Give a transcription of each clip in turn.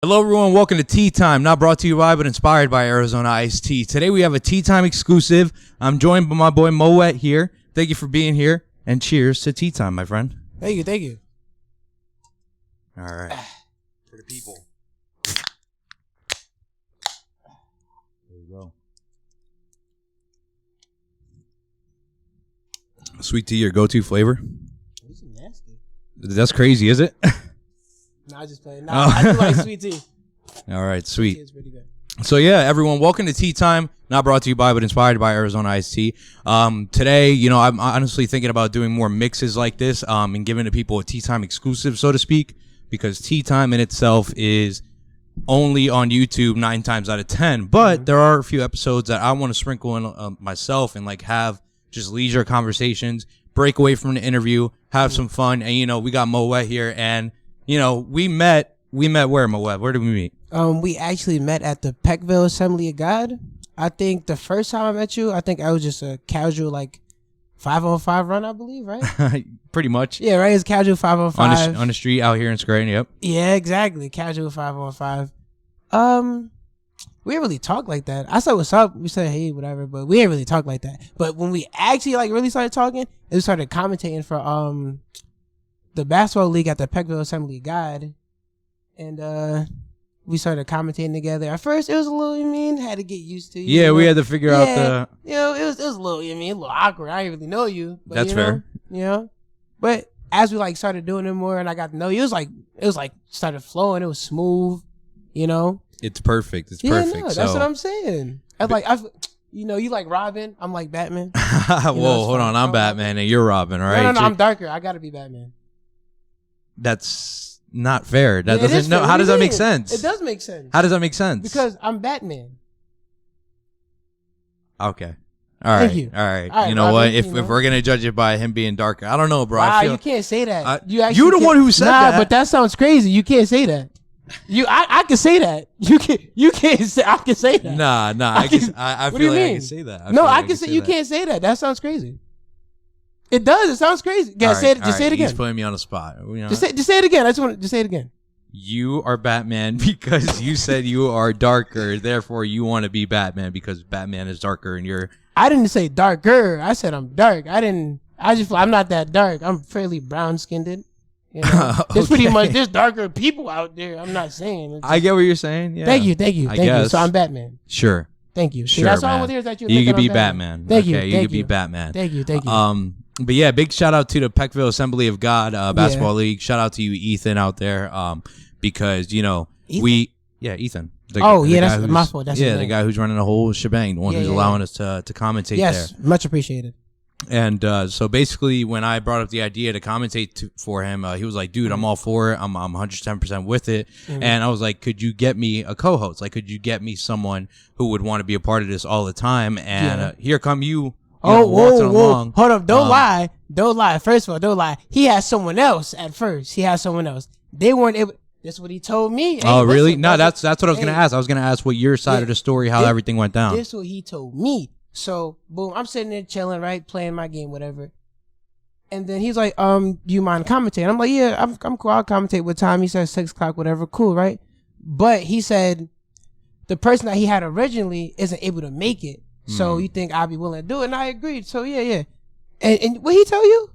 Hello, everyone. Welcome to Tea Time. Not brought to you by, but inspired by Arizona Iced Tea. Today we have a Tea Time exclusive. I'm joined by my boy Moet here. Thank you for being here, and cheers to Tea Time, my friend. Thank you, thank you. All right. For the people. There you go. Sweet tea, your go-to flavor? This is nasty. That's crazy, is it? No, I just playing. No, I do like sweet tea. All right, sweet. It's pretty good. So yeah, everyone, welcome to Tea Time. Not brought to you by, but inspired by Arizona Iced Tea. Today, I'm honestly thinking about doing more mixes like this, and giving the people a Tea Time exclusive, so to speak, because Tea Time in itself is only on YouTube 9 times out of 10. But there are a few episodes that I want to sprinkle in myself and like have just leisure conversations, break away from the interview, have some fun, and we got Moet here, and we met where, Moet? Where did we meet? We actually met at the PGABL Assembly of God. I think the first time I met you, I think I was just a casual 5-on-5 run, I believe, right? Pretty much. Yeah, right. It's casual 5-on-5 on the street out here in Scranton. Yep. Yeah, exactly. Casual 5-on-5. We didn't really talk like that. I said what's up. We said hey, whatever, but we didn't really talk like that. But when we actually really started talking, we started commentating for the basketball league at the PGABL Assembly of God, and we started commentating together. At first, it was a little, had to get used to. Yeah, we had to figure out the. It was a little, a little awkward. I didn't really know you. But, That's fair. But as we started doing it more, and I got to know you, it was started flowing. It was smooth. It's perfect. It's perfect. No, that's what I'm saying. You like Robin. I'm like Batman. Whoa, hold on. I'm Batman and you're Robin, all right? No, I'm darker. I gotta be Batman. That's not fair. That doesn't. No, how does that make sense? It does make sense. How does that make sense? Because I'm Batman. Okay. All right. Thank you. All right. All right, you know Robin, what? If we're gonna judge it by him being darker, I don't know, bro. Wow, I feel you can't say that. you're the one who said that. But that sounds crazy. You can't say that. I can say that. You can't say. I can say that. Nah. I feel like I can say that. I can say you can't say that. That sounds crazy. It does. It sounds crazy. Yeah, say it. Just say it again. He's putting me on the spot. Just say it again. I just want to say it again. You are Batman because you said you are darker. Therefore, you want to be Batman because Batman is darker, and you're. I didn't say darker. I said I'm dark. I'm not that dark. I'm fairly brown skinned. There's pretty much there's darker people out there. I'm not saying. I get what you're saying. Yeah. Thank you. So I'm Batman. Sure. Thank you. Sure, that's all I want to hear is that you could be Batman. Thank you. You could be Batman. Thank you. But yeah, big shout out to the PGABL Assembly of God basketball league. Shout out to you, Ethan, out there, because Ethan? Ethan. That's my fault. That's the guy who's running the whole shebang, the one who's allowing us to commentate there. Yes, much appreciated. And so basically, when I brought up the idea to commentate for him, he was like, dude, I'm all for it. I'm 110% with it. Mm-hmm. And I was like, could you get me a co-host? Like, could you get me someone who would want to be a part of this all the time? And here come you. Whoa. Hold up. Don't lie. First of all, don't lie. He had someone else at first. They weren't able. That's what he told me. Hey, oh, really? No, that's what I was going to ask. I was going to ask what your side of the story, how everything went down. That's what he told me. So, boom, I'm sitting there chilling, right? Playing my game, whatever. And then he's like, do you mind commentating? I'm like, yeah, I'm cool. I'll commentate with time. He said 6 o'clock, whatever. Cool, right? But he said the person that he had originally isn't able to make it. So you think I'll be willing to do it? And I agreed. So, yeah. And what he tell you?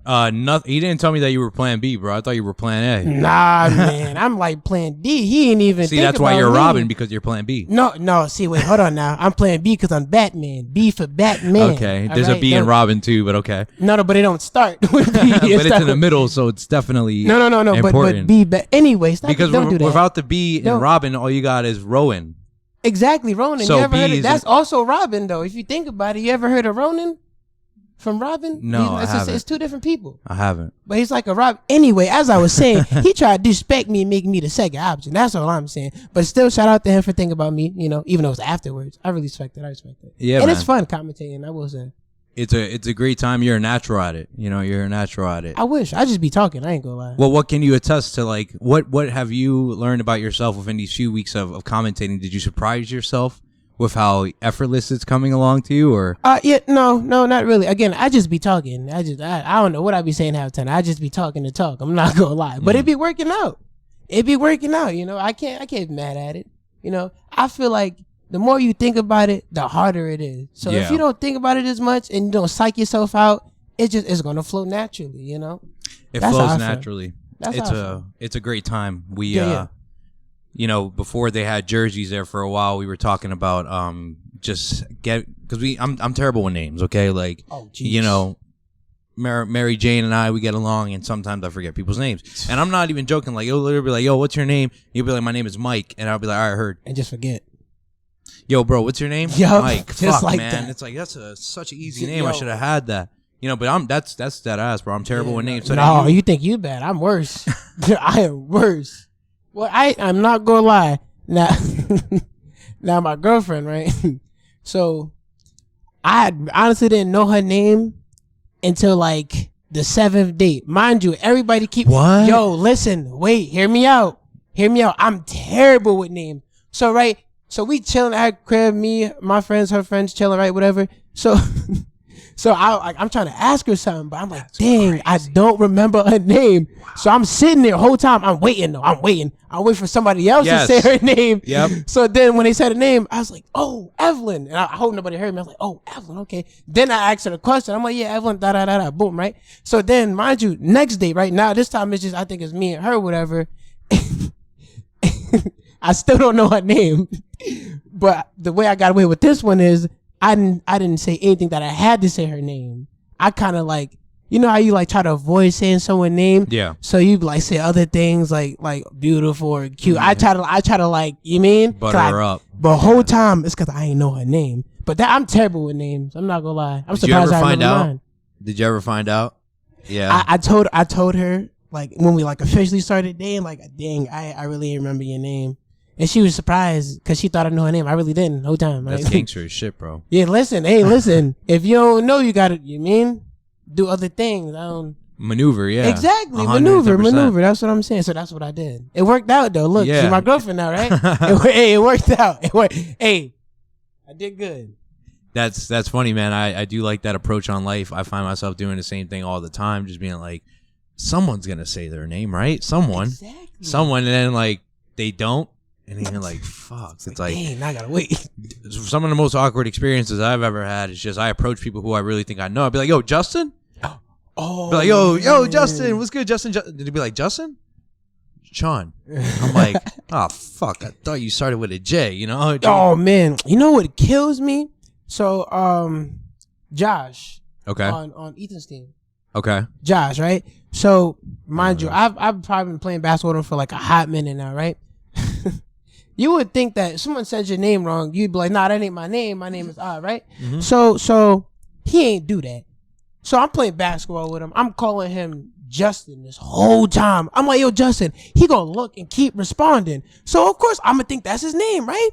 Nothing. He didn't tell me that you were plan B, bro. I thought you were plan A. Nah, man. I'm like plan D. He ain't even See, that's why you're Robin, because you're plan B. No. See, wait, hold on now. I'm plan B because I'm Batman. B for Batman. Okay. There's a B in Robin too, but okay. No, but it don't start with B. But it's in the middle, so it's definitely No. important. But B. Anyway, stop. Because don't do that. Without the B in Robin, all you got is Rowan. Exactly, Ronan. So you ever heard B of that's also Robin, though. If you think about it, you ever heard of Ronan from Robin? No, I haven't. It's 2 different people. I haven't. But he's like a Robin. Anyway, as I was saying, he tried to disrespect me and make me the second option. That's all I'm saying. But still, shout out to him for thinking about me, even though it was afterwards. I really respect it. Yeah, and man. it's fun commentating, I will say. It's a great time. You're a natural at it. You're a natural at it. I wish. I just be talking. I ain't gonna lie. Well, what can you attest to? Like, what have you learned about yourself within these few weeks of commentating? Did you surprise yourself with how effortless it's coming along to you, or? No, not really. Again, I just be talking. I don't know what I be saying half the time. I just be talking to talk. I'm not gonna lie, but it be working out. it be working out. You know, I can't be mad at it. You know, I feel like the more you think about it, the harder it is. So if you don't think about it as much and you don't psych yourself out, it's gonna flow naturally. You know, it flows naturally. It's a great time. We you know, before they had jerseys there for a while, we were talking about because I'm terrible with names. Okay, like you know, Mary Jane and I, we get along, and sometimes I forget people's names. And I'm not even joking. Like, you'll literally be like, yo, what's your name? You'll be like, my name is Mike. And I'll be like, all right, I heard. And just forget. Yo, bro, what's your name? Yep, Mike. just Fuck, like man. that. It's like, that's such an easy name. I should have had that. You know, but that's that ass, bro. I'm terrible with names. So no, you think you bad. I'm worse. I am worse. Well, I'm not going to lie. Now my girlfriend, right? So I honestly didn't know her name until like the 7th date. Mind you, everybody What? Yo, listen, wait, hear me out. I'm terrible with names. So we chilling at her crib, me, my friends, her friends chilling, right, whatever. So I'm trying to ask her something, but I'm like, that's dang, crazy. I don't remember her name. Wow. So I'm sitting there the whole time. I'm waiting for somebody else to say her name. Yep. So then when they said her name, I was like, oh, Evelyn. And I hope nobody heard me. I was like, oh, Evelyn, okay. Then I asked her the question. I'm like, yeah, Evelyn, da-da-da-da, boom, right? So then, mind you, next day, right now, this time it's just, I think it's me and her, whatever. I still don't know her name. But the way I got away with this one is, I didn't say anything that I had to say her name. I kind of like, you know how you like try to avoid saying someone's name? Yeah. So you like say other things like beautiful or cute. I try to like, you mean? Butter her up. But whole time it's because I ain't know her name. But I'm terrible with names. I'm not gonna lie. I'm surprised I remember mine. Did you ever find out? Yeah. I told her like when we like officially started dating, like, dang, I really didn't remember your name. And she was surprised because she thought I knew her name. I really didn't the whole time. That's gangster as shit, bro. Yeah, listen. If you don't know, you gotta, you mean, do other things. I don't maneuver, yeah. Exactly, 110%. maneuver. That's what I'm saying. So that's what I did. It worked out though. Look, she's my girlfriend now, right? It worked out. Hey, I did good. That's funny, man. I do like that approach on life. I find myself doing the same thing all the time, just being like, someone's gonna say their name, right? Someone, and then like they don't. And you're like, fuck. It's like, dang, I gotta wait. Some of the most awkward experiences I've ever had is just I approach people who I really think I know. I'd be like, yo, Justin? Oh. Be like, yo, Justin. What's good, Justin? Did he be like, Justin? Sean. I'm like, oh, fuck. I thought you started with a J, you know? Oh, man. You know what kills me? So, Josh. Okay. On Ethan's team. Okay. Josh, right? So, mind you, I've probably been playing basketball with him for like a hot minute now, right? You would think that if someone says your name wrong, you'd be like, nah, that ain't my name. My name is I, right? Mm-hmm. So he ain't do that. So I'm playing basketball with him. I'm calling him Justin this whole time. I'm like, yo, Justin. He gonna look and keep responding. So of course I'm gonna think that's his name, right?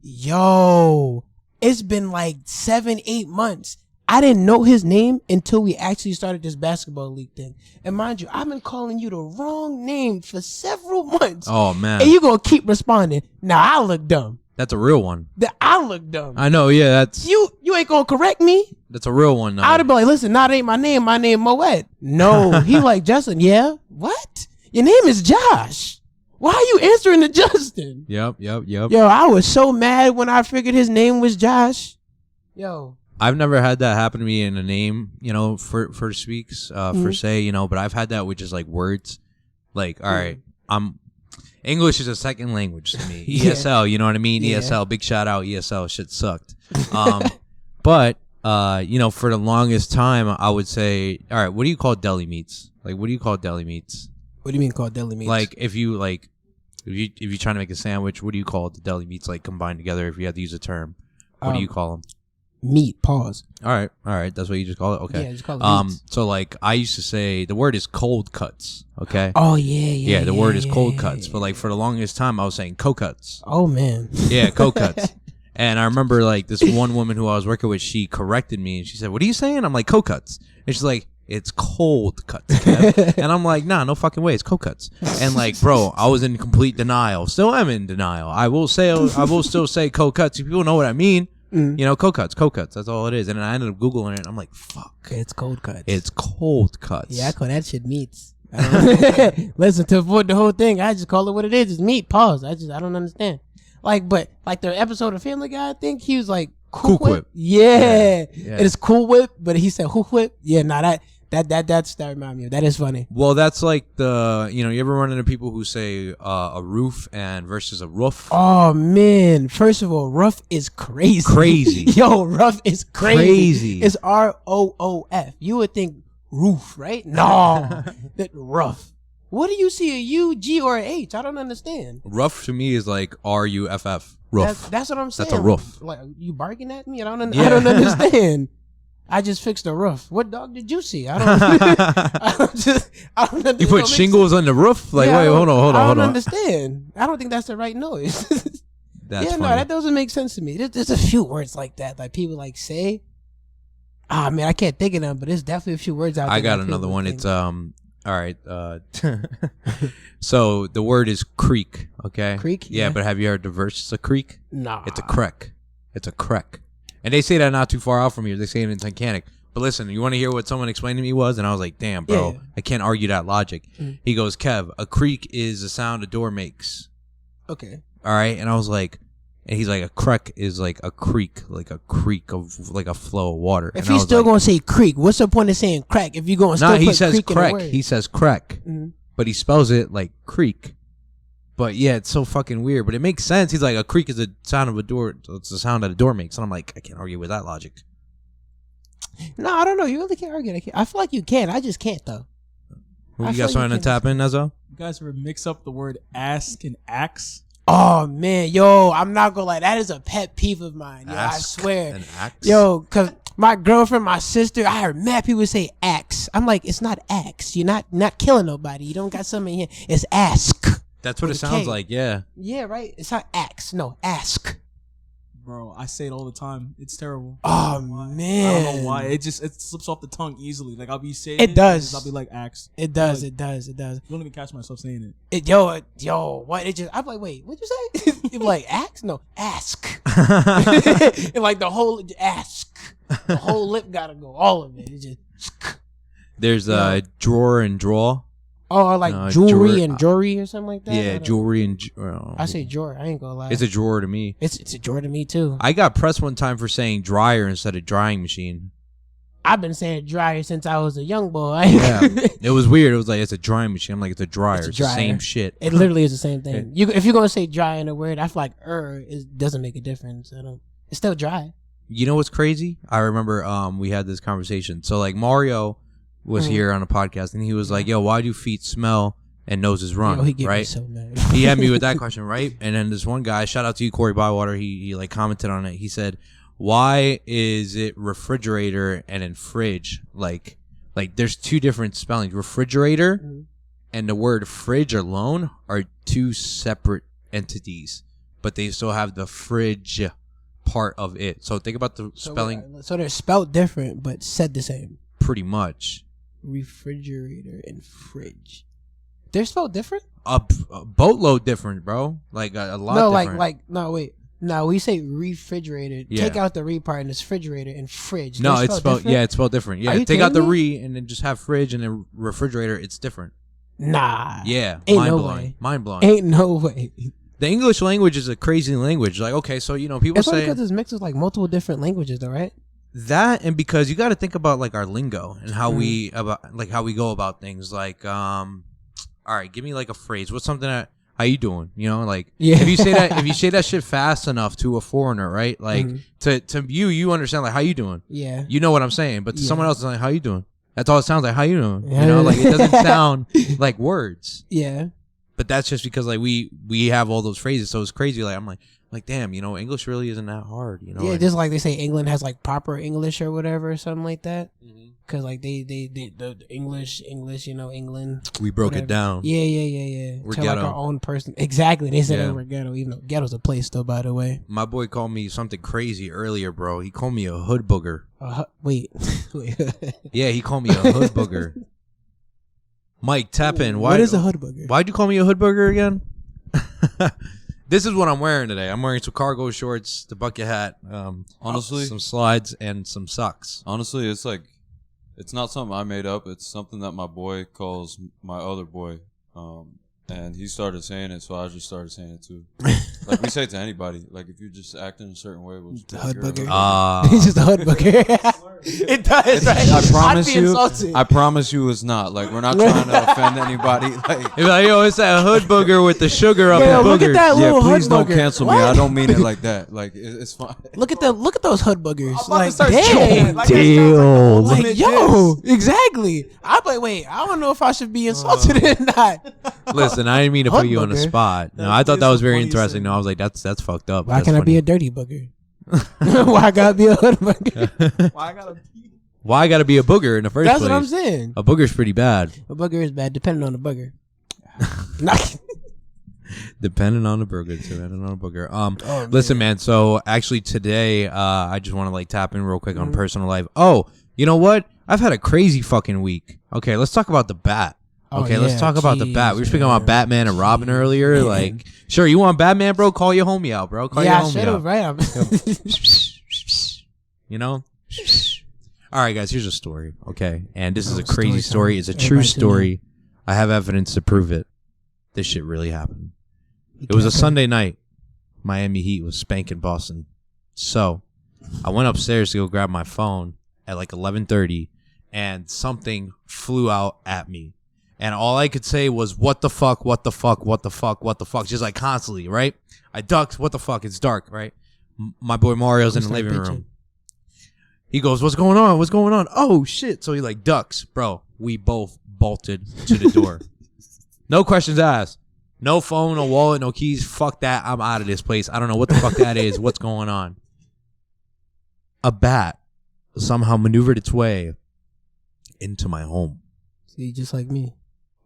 Yo, it's been like 7-8 months. I didn't know his name until we actually started this basketball league thing. And mind you, I've been calling you the wrong name for several months. Oh, man. And you gonna keep responding. Now I look dumb. That's a real one. I look dumb. I know, yeah, that's... You ain't gonna correct me. That's a real one, though. I'd have been like, listen, nah, that ain't my name. My name Moet. No. He like, Justin, yeah? What? Your name is Josh. Why are you answering to Justin? Yep. Yo, I was so mad when I figured his name was Josh. Yo. I've never had that happen to me in a name, you know, for speaks, for say, you know, but I've had that with just like words. Like, all right, English is a second language to me. ESL, you know what I mean? Yeah. ESL, big shout out, ESL, shit sucked. But, you know, for the longest time, I would say, all right, what do you call deli meats? Like, what do you call deli meats? What do you mean call deli meats? Like, if you're trying to make a sandwich, what do you call the deli meats, like, combined together, if you had to use a term? What do you call them? Meat, pause. All right. That's what you just call it? Okay. Yeah, just call it meats. So, like, I used to say, the word is cold cuts, okay? Oh, yeah. Yeah, the word is cold cuts. But, like, for the longest time, I was saying co-cuts. Oh, man. Yeah, co-cuts. And I remember, like, this one woman who I was working with, she corrected me, and she said, what are you saying? I'm like, co-cuts. And she's like, it's cold cuts, Kev. And I'm like, nah, no fucking way, it's cold cuts. And, like, bro, I was in complete denial. Still am in denial. I will still say cold cuts. If people know what I mean. You know, cold cuts. That's all it is. And I ended up Googling it. And I'm like, fuck. It's cold cuts. It's cold cuts. Yeah, I call that shit meats. Listen, to avoid the whole thing, I just call it what it is. It's meat. Pause. I don't understand. But the episode of Family Guy, I think he was like Cool Whip. Yeah. It's Cool Whip, but he said Who Whip. Yeah, that reminds me of. That is funny. Well, that's like you ever run into people who say a roof and versus a roof? Oh man! First of all, rough is crazy. Crazy. Yo, rough is crazy. It's ROOF. You would think roof, right? No, that rough. What do you see, a U, G, or a H? I don't understand. Rough to me is like RUFF. Roof. That's what I'm saying. That's a roof. Like, you barking at me? I don't understand. I just fixed a roof. What dog did you see? I don't. I don't understand. You put shingles on the roof? Like, wait, hold on. I don't understand. I don't think that's the right noise. That's funny. No, that doesn't make sense to me. There's a few words like that, like people like say. Ah, man, I can't think of them, but there's definitely a few words out there. I got another one. It's all right. So the word is creek. Okay. Creek. Yeah, but have you heard the verse? It's a creek. Nah. It's a creek. It's a creek. And they say that not too far out from here. They say it in Tunkhannock. But listen, you want to hear what someone explained to me was? And I was like, damn, bro, Yeah. I can't argue that logic. He goes, Kev, a creak is the sound a door makes. Okay. All right. And I was like, and he's like, a creek is like a creek of like a flow of water. If he's still going to say creek, what's the point of saying crack if you're going to still he put says creek in the crack. word? He says crack. But he spells it like creek. But yeah, it's so fucking weird. But it makes sense. He's like, a creak is the sound of a door. It's the sound that a door makes. And I'm like, I can't argue with that logic. No, I don't know. You really can't argue. I feel like you can. I just can't though. Who you got something to tap in, Nezzo? You guys ever mix up the word ask and axe? Oh man, yo, I'm not gonna lie. That is a pet peeve of mine. Yo, I swear. An axe? Yo, cause my girlfriend, my sister, I heard mad people say axe. I'm like, it's not axe. You're not killing nobody. You don't got something in here. It's ask. That's what it sounds like, yeah. Yeah, right? It's not axe. No, ask. Bro, I say it all the time. It's terrible. Oh, man. I don't know why. It slips off the tongue easily. Like, I'll be saying it. Does. I'll be like, axe. It does. Like, it does. It does. I don't even catch myself saying it. Yo, what? It just, I'm like, wait, what'd you say? You're like, axe? No, ask. And like the whole, ask. The whole lip gotta go. All of it. It just. There's drawer and draw. Oh, like jewelry and jewelry or something like that? Yeah, jewelry and... I say drawer. I ain't gonna lie. It's a drawer to me. It's a drawer to me, too. I got pressed one time for saying dryer instead of drying machine. I've been saying dryer since I was a young boy. Yeah. It was weird. It was like, it's a drying machine. I'm like, it's a dryer. It's the same shit. It literally is the same thing. If you're gonna say dry in a word, I feel like it doesn't make a difference. It's still dry. You know what's crazy? I remember we had this conversation. So, like, Mario was here on a podcast, and he was like, yo, why do feet smell and noses run? Yo, he gave right? me so mad. He had me with that question, right? And then this one guy, shout out to you, Corey Bywater, he like commented on it. He said, why is it refrigerator and then fridge? Like there's two different spellings. Refrigerator and the word fridge alone are two separate entities, but they still have the fridge part of it. So think about the spelling. So they're spelled different, but said the same. Pretty much. Refrigerator and fridge. They're spelled different? A boatload different, bro. Like a lot different. No, wait. No, we say refrigerator. Yeah. Take out the re part and it's refrigerator and fridge. No, it's spelled different? Yeah, it's spelled different. Yeah, take out the re and then just have fridge and then refrigerator. It's different. Nah. Yeah, Ain't mind no blowing. way. Mind blowing. Ain't no way. The English language is a crazy language. Like, okay, so people it's say because it's mixed with like multiple different languages, though, right? That, and because you got to think about like our lingo and how we go about things. Like, all right, give me like a phrase. What's something that how you doing? You know, like if you say that shit fast enough to a foreigner, right? Like to you understand like how you doing? Yeah, you know what I'm saying. But to someone else, it's like how you doing? That's all it sounds like. How you doing? You know, like it doesn't sound like words. Yeah. But that's just because like we have all those phrases, so it's crazy. Like I'm like damn, English really isn't that hard, Yeah, just like they say England has like proper English or whatever or something like that. Because like they the English, England. We broke it down. Yeah. We're to like ghetto. our own person. Exactly. They said we're ghetto, even though ghetto's a place still, by the way. My boy called me something crazy earlier, bro. He called me a hood booger. Wait. Yeah, he called me a hood booger. Mike, tap in. What is a hood booger? Why'd you call me a hood booger again? This is what I'm wearing today. I'm wearing some cargo shorts, the bucket hat, honestly, some slides, and some socks. Honestly, it's like It's not something I made up. It's something that my boy calls my other boy. And he started saying it, so I just started saying it too. Like we say it to anybody. Like if you're just acting a certain way, we'll just The hood bugger. He's just a hood bugger. It does, right? I promise I'd be you. insulted. I promise you, it's not. Like we're not trying to offend anybody. Like You're like, yo, it's that hood booger with the sugar up Yeah, the look at booger. that yeah, little please hood don't bugger. cancel me. What? I don't mean it like that. Like it's fine. Look at those hood buggers. about to Like, start dang, choking. Like, Damn. like, yo, exactly. I'm like, wait, I don't know if I should be insulted or not. Listen, I didn't mean to put Hood you on the bugger. spot. No, That I thought that is was the very funniest interesting. thing. No, I was like, that's fucked up. Why That's can't I be funny. a dirty bugger? Why I gotta be a hood bugger? Why I gotta pee? Why I gotta be a booger in the first That's place? what I'm saying. A booger's pretty bad. A bugger is bad, depending on the bugger. Nah. Depending on the burger, depending on the booger. Oh, Listen, man. So actually today, I just want to like tap in real quick Mm-hmm. on personal life. Oh, you know what? I've had a crazy fucking week. Okay, let's talk about the bat. Oh, Okay, let's yeah, talk about the bat. We were speaking about man. Batman and Robin earlier. man. Like, sure, you want Batman, bro? Call your homie out, bro. Call Yeah, I your should homie have, out. right? You know? All right, guys, here's a story, okay? And this is a Story crazy time. story. It's a true Everybody tune in. story. I have evidence to prove it. This shit really happened. It was a Sunday night. Miami Heat was spanking Boston. So I went upstairs to go grab my phone at like 11:30, and something flew out at me. And all I could say was, what the fuck, what the fuck, what the fuck, what the fuck? Just like constantly, right? I ducked, what the fuck? It's dark, right? My boy Mario's in the living room. He goes, what's going on? What's going on? Oh, shit. So he like ducks. Bro, we both bolted to the door. No questions asked. No phone, no wallet, no keys. Fuck that. I'm out of this place. I don't know what the fuck that is. What's going on? A bat somehow maneuvered its way into my home. See, just like me.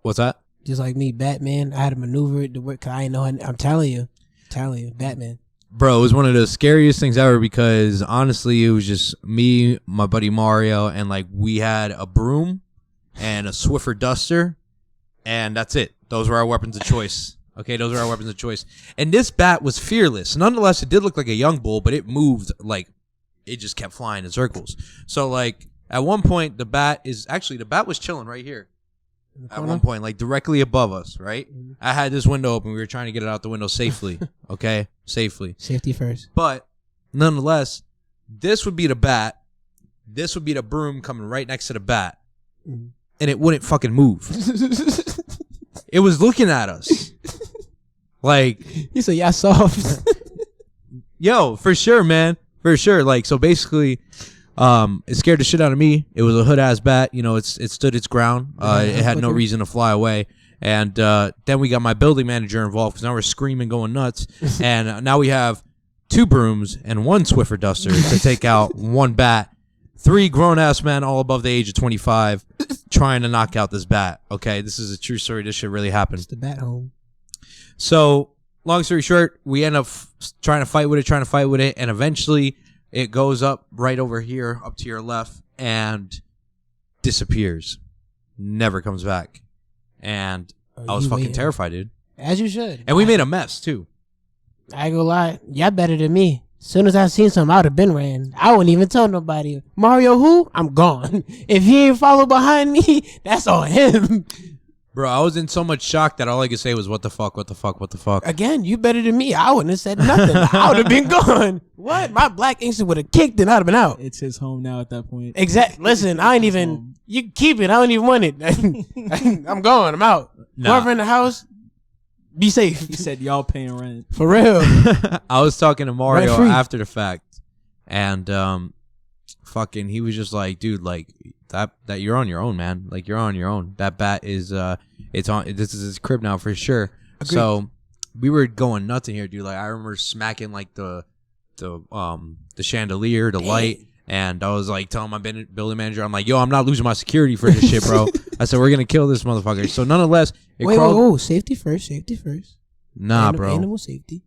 What's that? Just like me, Batman. I had to maneuver it to work because I ain't know. I'm telling you, Batman. Bro, it was one of the scariest things ever because honestly, it was just me, my buddy Mario, and like we had a broom and a Swiffer duster, and that's it. Those were our weapons of choice. Okay, those were our weapons of choice. And this bat was fearless. Nonetheless, it did look like a young bull, but it moved like it just kept flying in circles. So like at one point, the bat was chilling right here. At one point, like directly above us, right? I had this window open. We were trying to get it out the window safely. Okay, safely. Safety first. But nonetheless, this would be the bat. This would be the broom coming right next to the bat, and it wouldn't fucking move. It was looking at us, like, You said, yeah, soft. yo, for sure, man, for sure. Like, so basically, it scared the shit out of me. It was a hood ass bat. You know, it stood its ground. It had no reason to fly away. And then we got my building manager involved because now we're screaming, going nuts. And now we have 2 brooms and 1 Swiffer duster to take out 1 bat. 3 grown ass men all above the age of 25 trying to knock out this bat. Okay, this is a true story. This shit really happened. It's the bat home. So, long story short, we end up trying to fight with it, and eventually it goes up right over here, up to your left, and disappears. Never comes back. And I was you fucking waiting. terrified, dude. As you should. And we made a mess, too. I ain't gonna lie. Y'all better than me. As soon as I seen something, I would have been ran. I wouldn't even tell nobody. Mario who? I'm gone. If he ain't follow behind me, that's on him. Bro, I was in so much shock that all I could say was, what the fuck, what the fuck, what the fuck? Again, you better than me. I wouldn't have said nothing. I would have been gone. What? My black instinct would have kicked and I'd have been out. It's his home now at that point. Exactly. Listen, I ain't even. You keep it. I don't even want it. I'm going. I'm out. Nah. Whoever in the house, be safe. He said y'all paying rent. For real. I was talking to Mario Rent free. after the fact, and fucking, he was just like, dude, like that you're on your own, man. Like you're on your own. That bat is it's on. This is his crib now for sure. Agreed. So we were going nuts in here, dude. Like I remember smacking like the chandelier, the light. And I was like telling my building manager, I'm like, yo, I'm not losing my security for this shit, bro. I said, we're going to kill this motherfucker. So nonetheless, it crawled. Whoa. Safety first. Safety first. Nah, bro. Animal safety.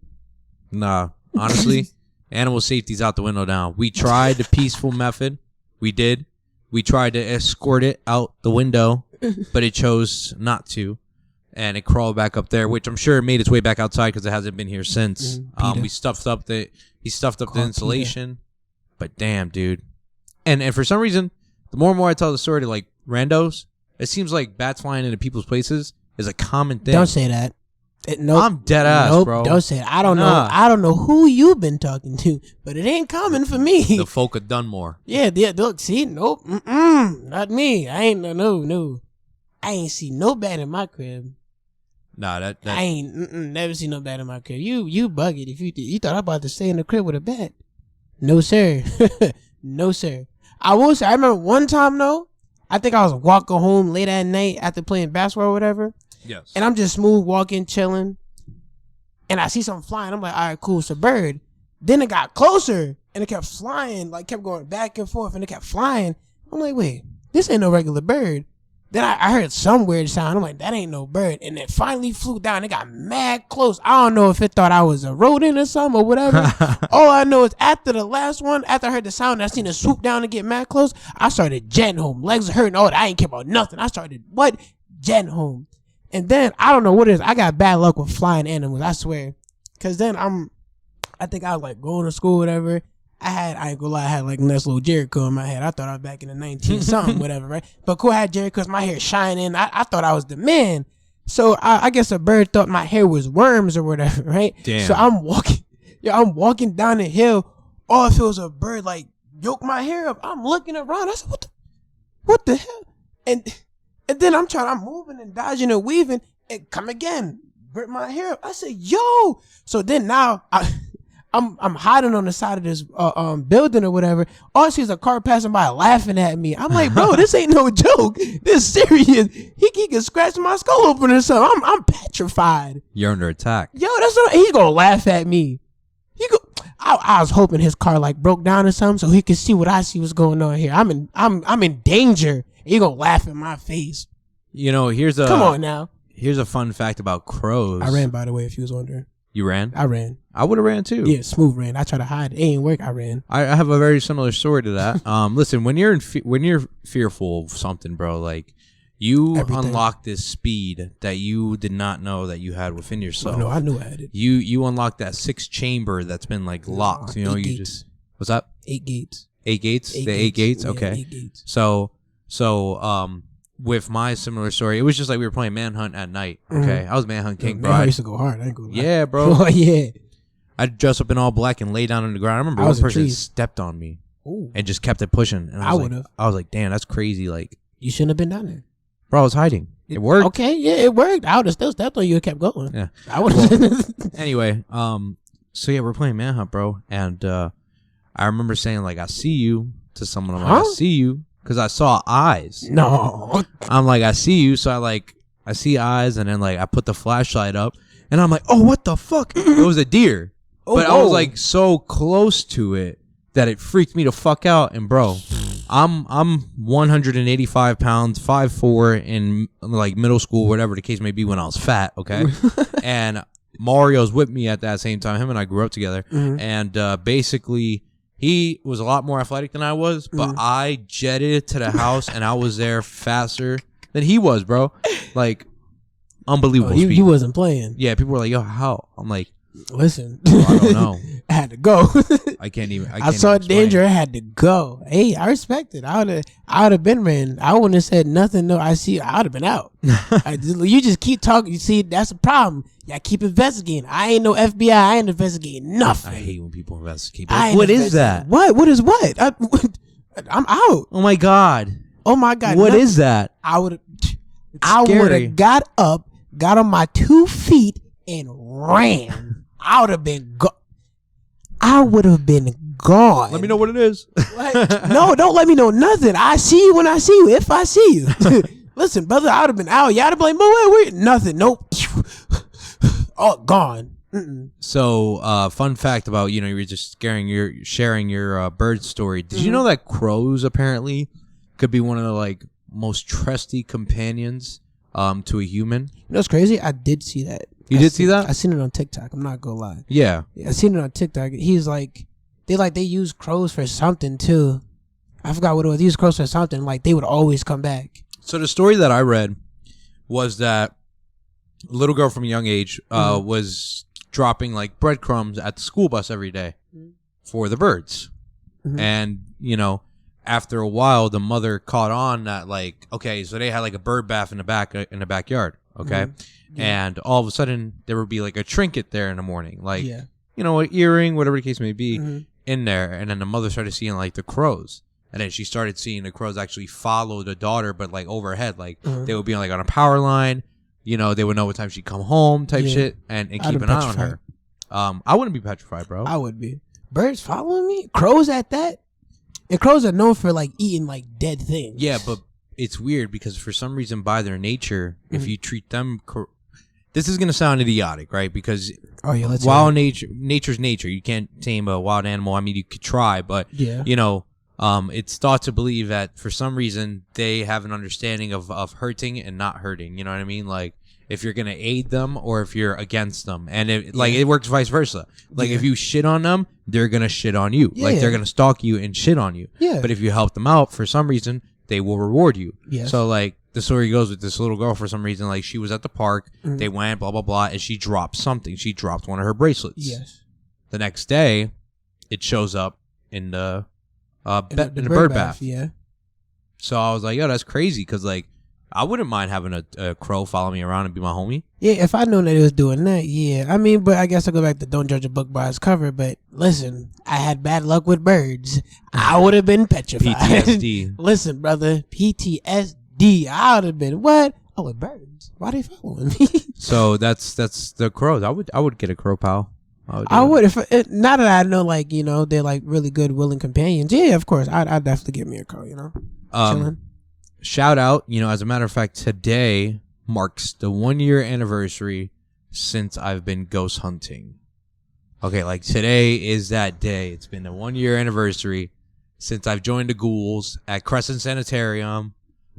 Nah. Honestly, animal safety's out the window now. We tried the peaceful method. We did. We tried to escort it out the window, but it chose not to. And it crawled back up there, which I'm sure it made its way back outside because it hasn't been here since. PETA. We stuffed up the Called insulation. But damn, dude. And for some reason, the more and more I tell the story to like randos, it seems like bats flying into people's places is a common thing. Don't say that. Nope. I'm dead ass, nope, bro. Don't say it. I don't know. Nah. I don't know who you've been talking to, but it ain't common for me. The folk of Dunmore. Yeah. Look, see, nope, not me. I ain't no. I ain't see no bat in my crib. Nah, that I ain't never seen no bat in my crib. You bug it if you thought I about to stay in the crib with a bat. No sir, no sir. I will say I remember one time though. I think I was walking home late at night after playing basketball or whatever. yes. And I'm just smooth walking, chilling. And I see something flying. I'm like, all right, cool, it's a bird. Then it got closer and it kept flying, like kept going back and forth and it kept flying. I'm like, wait, this ain't no regular bird. Then I heard some weird sound. I'm like, that ain't no bird. And it finally flew down. It got mad close. I don't know if it thought I was a rodent or something or whatever. All I know is after the last one, after I heard the sound and I seen it swoop down and get mad close, I started jetting home. Legs hurting. All that. I ain't care about nothing. I started, jetting home. And then, I don't know what it is. I got bad luck with flying animals, I swear. Because then I think I was like going to school, whatever. I ain't gonna lie, I had like a nice little Jericho in my head. I thought I was back in the 19 something, whatever, right? But cool, I had Jericho's, my hair shining. I thought I was the man. So I guess a bird thought my hair was worms or whatever, right? Damn. So I'm walking down the hill. All it feels a bird like yoke my hair up. I'm looking around. I said, what the hell? And then I'm moving and dodging and weaving. It come again, burnt my hair up. I said, yo. So then now I'm hiding on the side of this building or whatever. All I see is a car passing by laughing at me. I'm like, bro, this ain't no joke. This serious. He can scratch my skull open or something. I'm petrified. You're under attack. Yo, he gonna laugh at me. I was hoping his car like broke down or something so he could see what I see what's going on here. I'm in danger. He gonna laugh in my face. You know, Come on now. Here's a fun fact about crows. I ran, by the way, if you was wondering. You ran? I ran. I would have ran too. Yeah, smooth ran. I tried to hide. It ain't work. I ran. I have a very similar story to that. Listen, when you're fearful of something, bro, like you Everything. unlock this speed that you did not know that you had within yourself. No, I knew I had it. You unlock that 6 chamber that's been like locked. You know, 8 you gates. just what's that? 8 gates. 8 gates. 8 The 8 gates. Yeah, Okay. 8 gates. So with my similar story, it was just like we were playing Manhunt at night. Okay, I was Manhunt King, bro. I used to go hard. I ain't gonna lie. Yeah, bro. Oh, yeah. I'd dress up in all black and lay down on the ground. I remember I one was in person trees. stepped on me Ooh. and just kept it pushing. And I was would've. I was like, damn, that's crazy. Like, You shouldn't have been down there. bro, I was hiding. It worked. Okay, yeah, it worked. I would have still stepped on you and kept going. Yeah. I would have. Anyway, so yeah, we're playing Manhunt, bro. And I remember saying, like, I see you to someone. I'm like, I see you. Because I saw eyes. No. I'm like, I see you. So I see eyes. And then, like, I put the flashlight up. And I'm like, oh, what the fuck? It was a deer. But I was, like, so close to it that it freaked me the fuck out. And, bro, I'm 185 pounds, 5'4", in, like, middle school, whatever the case may be, when I was fat, okay? And Mario's with me at that same time. Him and I grew up together. And basically, he was a lot more athletic than I was, but I jetted to the house, and I was there faster than he was, bro. Like, unbelievable speed. You wasn't playing. Yeah, people were like, yo, how? I'm like, Listen. I don't know. I had to go. I can't even. I saw danger. I had to go. Hey, I respect it. I would have been ran. I wouldn't have said nothing. No, I would have been out. You just keep talking. You see, that's a problem. Y'all keep investigating. I ain't no FBI. I ain't investigating nothing. I hate when people investigate. What is that? What is what? I'm out. Oh my god. Oh my god. What is that? I would scary. have got up, got on my 2 feet, and ran. I would have been gone. Let me know what it is. No, don't let me know nothing. I see you when I see you. If I see you. Listen, brother, I would have been out. Y'all would have been like, wait, nothing. Nope. Oh, gone. So, fun fact about, you were just sharing your bird story. Did you know that crows apparently could be one of the, like, most trusty companions to a human? You know what's crazy? I did see that. You did see that? I seen it on TikTok. I'm not gonna lie. Yeah. I seen it on TikTok. He's like, they use crows for something too. I forgot what it was. They use crows for something. Like, they would always come back. So the story that I read was that a little girl from a young age was dropping, like, breadcrumbs at the school bus every day for the birds. And, after a while, the mother caught on that, like, okay, so they had like a bird bath in the backyard, okay, and all of a sudden there would be like a trinket there in the morning, like, you know, an earring, whatever the case may be, in there, and then the mother started seeing like the crows, and then she started seeing the crows actually follow the daughter, but like overhead, like they would be like on a power line, you know, they would know what time she'd come home, type shit, and keep an eye on her. I wouldn't be petrified, bro. I would be. Birds following me? Crows at that? And crows are known for like eating like dead things. Yeah, but it's weird because for some reason, by their nature, if you treat them, this is gonna sound idiotic, right? Because wild nature's nature. You can't tame a wild animal. I mean, you could try, but you know, it's thought to believe that for some reason they have an understanding of hurting and not hurting. You know what I mean? Like if you're gonna aid them or if you're against them, and it works vice versa. Like if you shit on them, they're gonna shit on you. Like they're gonna stalk you and shit on you. But if you help them out for some reason, they will reward you. So like the story goes with this little girl, for some reason, like she was at the park, they went blah blah blah, and she dropped something. She dropped one of her bracelets. The next day, it shows up in the bird bath. So I was like, yo, that's crazy, because like I wouldn't mind having a crow follow me around and be my homie. Yeah, if I known that it was doing that, I mean, but I guess I go back to don't judge a book by its cover. But listen, I had bad luck with birds. I would have been petrified. PTSD. Listen, brother, PTSD. I would have been what? Oh, with birds. Why they following me? So that's the crows. I would get a crow, pal. I would if now that I know, like, you know, they're like really good, willing companions. Yeah, of course, I'd definitely get me a crow. You know, chilling. Shout out, you know, as a matter of fact, today marks the 1 year anniversary since I've been ghost hunting. Okay, like today is that day. It's been a 1 year anniversary since I've joined the ghouls at Crescent Sanitarium.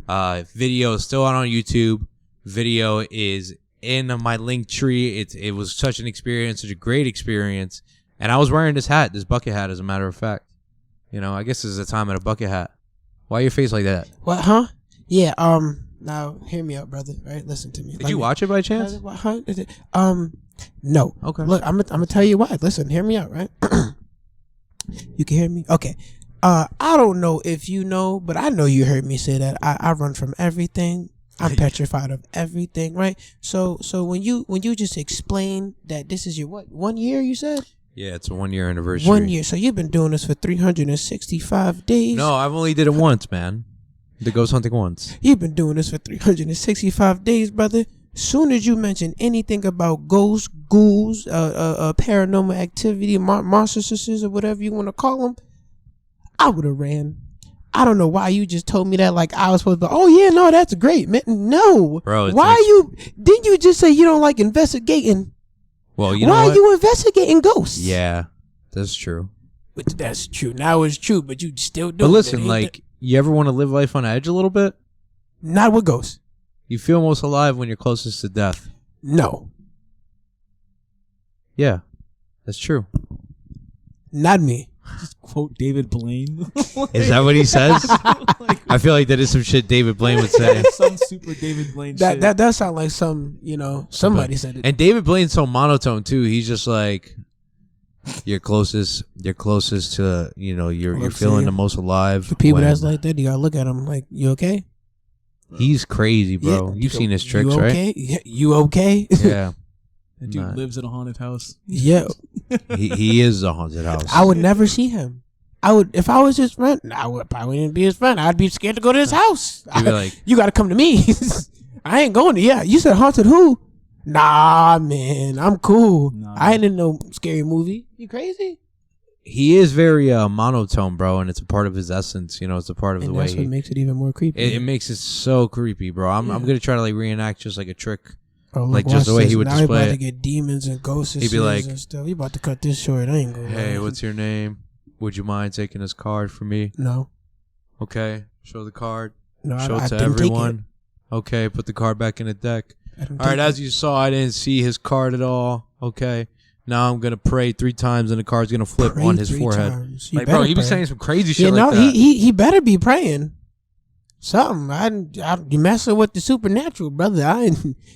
Video is still out on YouTube. Video is in my link tree. It was such an experience, such a great experience. And I was wearing this hat, this bucket hat, as a matter of fact. You know, I guess this is the time at a bucket hat. Why your face like that? What, huh? Yeah, now hear me out, brother. Right? Listen to me. Did you watch it by chance? No. Okay. Look, I'm gonna tell you why. Listen, hear me out, right? You can hear me? Okay. I don't know if you know, but I know you heard me say that. I run from everything. I'm petrified of everything, right? So when you just explain that this is your what, 1 year, you said? Yeah, it's a 1 year anniversary. 1 year. So you've been doing this for 365 days. No, I've only did it once, man. The ghost hunting once. You've been doing this for 365 days, brother. Soon as you mention anything about ghosts, ghouls, paranormal activity, monsters, or whatever you want to call them, I would have ran. I don't know why you just told me that like I was supposed to. Oh yeah, no, that's great, man. No, bro. Why didn't you just say you don't like investigating? Well, you know why what? are you investigating ghosts? Yeah, that's true. But that's true. Now it's true, but you still do. But listen, like, you ever want to live life on edge a little bit? Not with ghosts. You feel most alive when you're closest to death. No. Yeah, that's true. Not me. Just quote David Blaine. Is that what he says? I feel like that is some shit David Blaine would say. Some super David Blaine shit. That sounds like some, you know, somebody said it. And David Blaine's so monotone too. He's just like, you're closest to, you know, you're feeling the most alive. The people that's like that, you gotta look at him like, you okay? He's crazy, bro. You've seen his tricks, you okay? right? Yeah, you okay? Yeah. That dude lives in a haunted house. Yeah. he is a haunted house. I would never see him. I would, if I was his friend, I would probably wouldn't be his friend. I'd be scared to go to his house. You'd be like, you gotta come to me. I ain't going to, you said haunted who? Nah, man, I'm cool. Nah. I ain't in no scary movie. You crazy? He is very monotone, bro, and it's a part of his essence. You know, it's a part of the way. That's what makes it even more creepy. It makes it so creepy, bro. I'm gonna try to like reenact just like a trick, like just the way he would now display about it. To get demons and ghosts. He'd be like, and stuff. You about to cut this short? I ain't going. Hey, what's your name? Would you mind taking this card for me? No. Okay, show the card. No, show it to everyone. Okay, put the card back in the deck. All right, as you saw, I didn't see his card at all. Okay. Now I'm going to pray 3 times and the card's going to flip on his forehead. Like, bro, he be saying some crazy shit like that. He better be praying. Something. You messing with the supernatural, brother.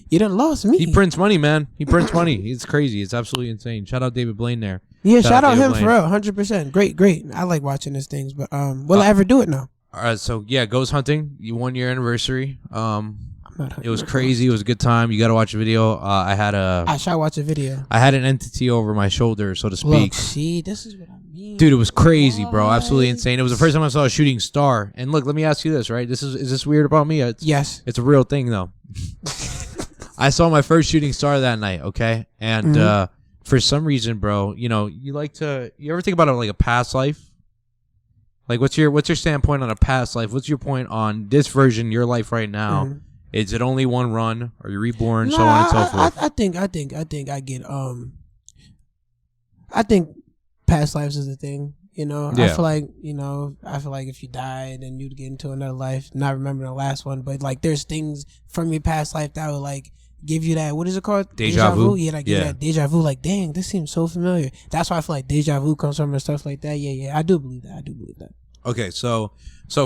You done lost me. He prints money, man. He prints money. It's crazy. It's absolutely insane. Shout out David Blaine there. Yeah, shout out him David for Blaine. real, 100%. Great. I like watching his things, but will I ever do it now? All right, so yeah, ghost hunting. You 1 year anniversary. I'm not hunting It was no crazy. It was a good time. You got to watch a video. I shall watch a video. I had an entity over my shoulder, so to speak. Look, see, this is what I mean. Dude, it was crazy, bro. Absolutely What? insane. It was the first time I saw a shooting star. And look, let me ask you this, right? Is this weird about me? Yes. It's a real thing, though. I saw my first shooting star that night, okay? And for some reason, bro, you ever think about it like a past life? Like, what's your standpoint on a past life? What's your point on this version, your life right now? Mhm. Is it only one run? Are you reborn? Nah, So on and so forth. I think I get I think past lives is a thing. Yeah. I feel like if you died and you'd get into another life, not remembering the last one, but like there's things from your past life that would like give you that, what is it called? Deja vu? Yeah, like give you Yeah. that deja vu. Like, dang, this seems so familiar. That's why I feel like deja vu comes from and stuff like that. Yeah, I do believe that. Okay, so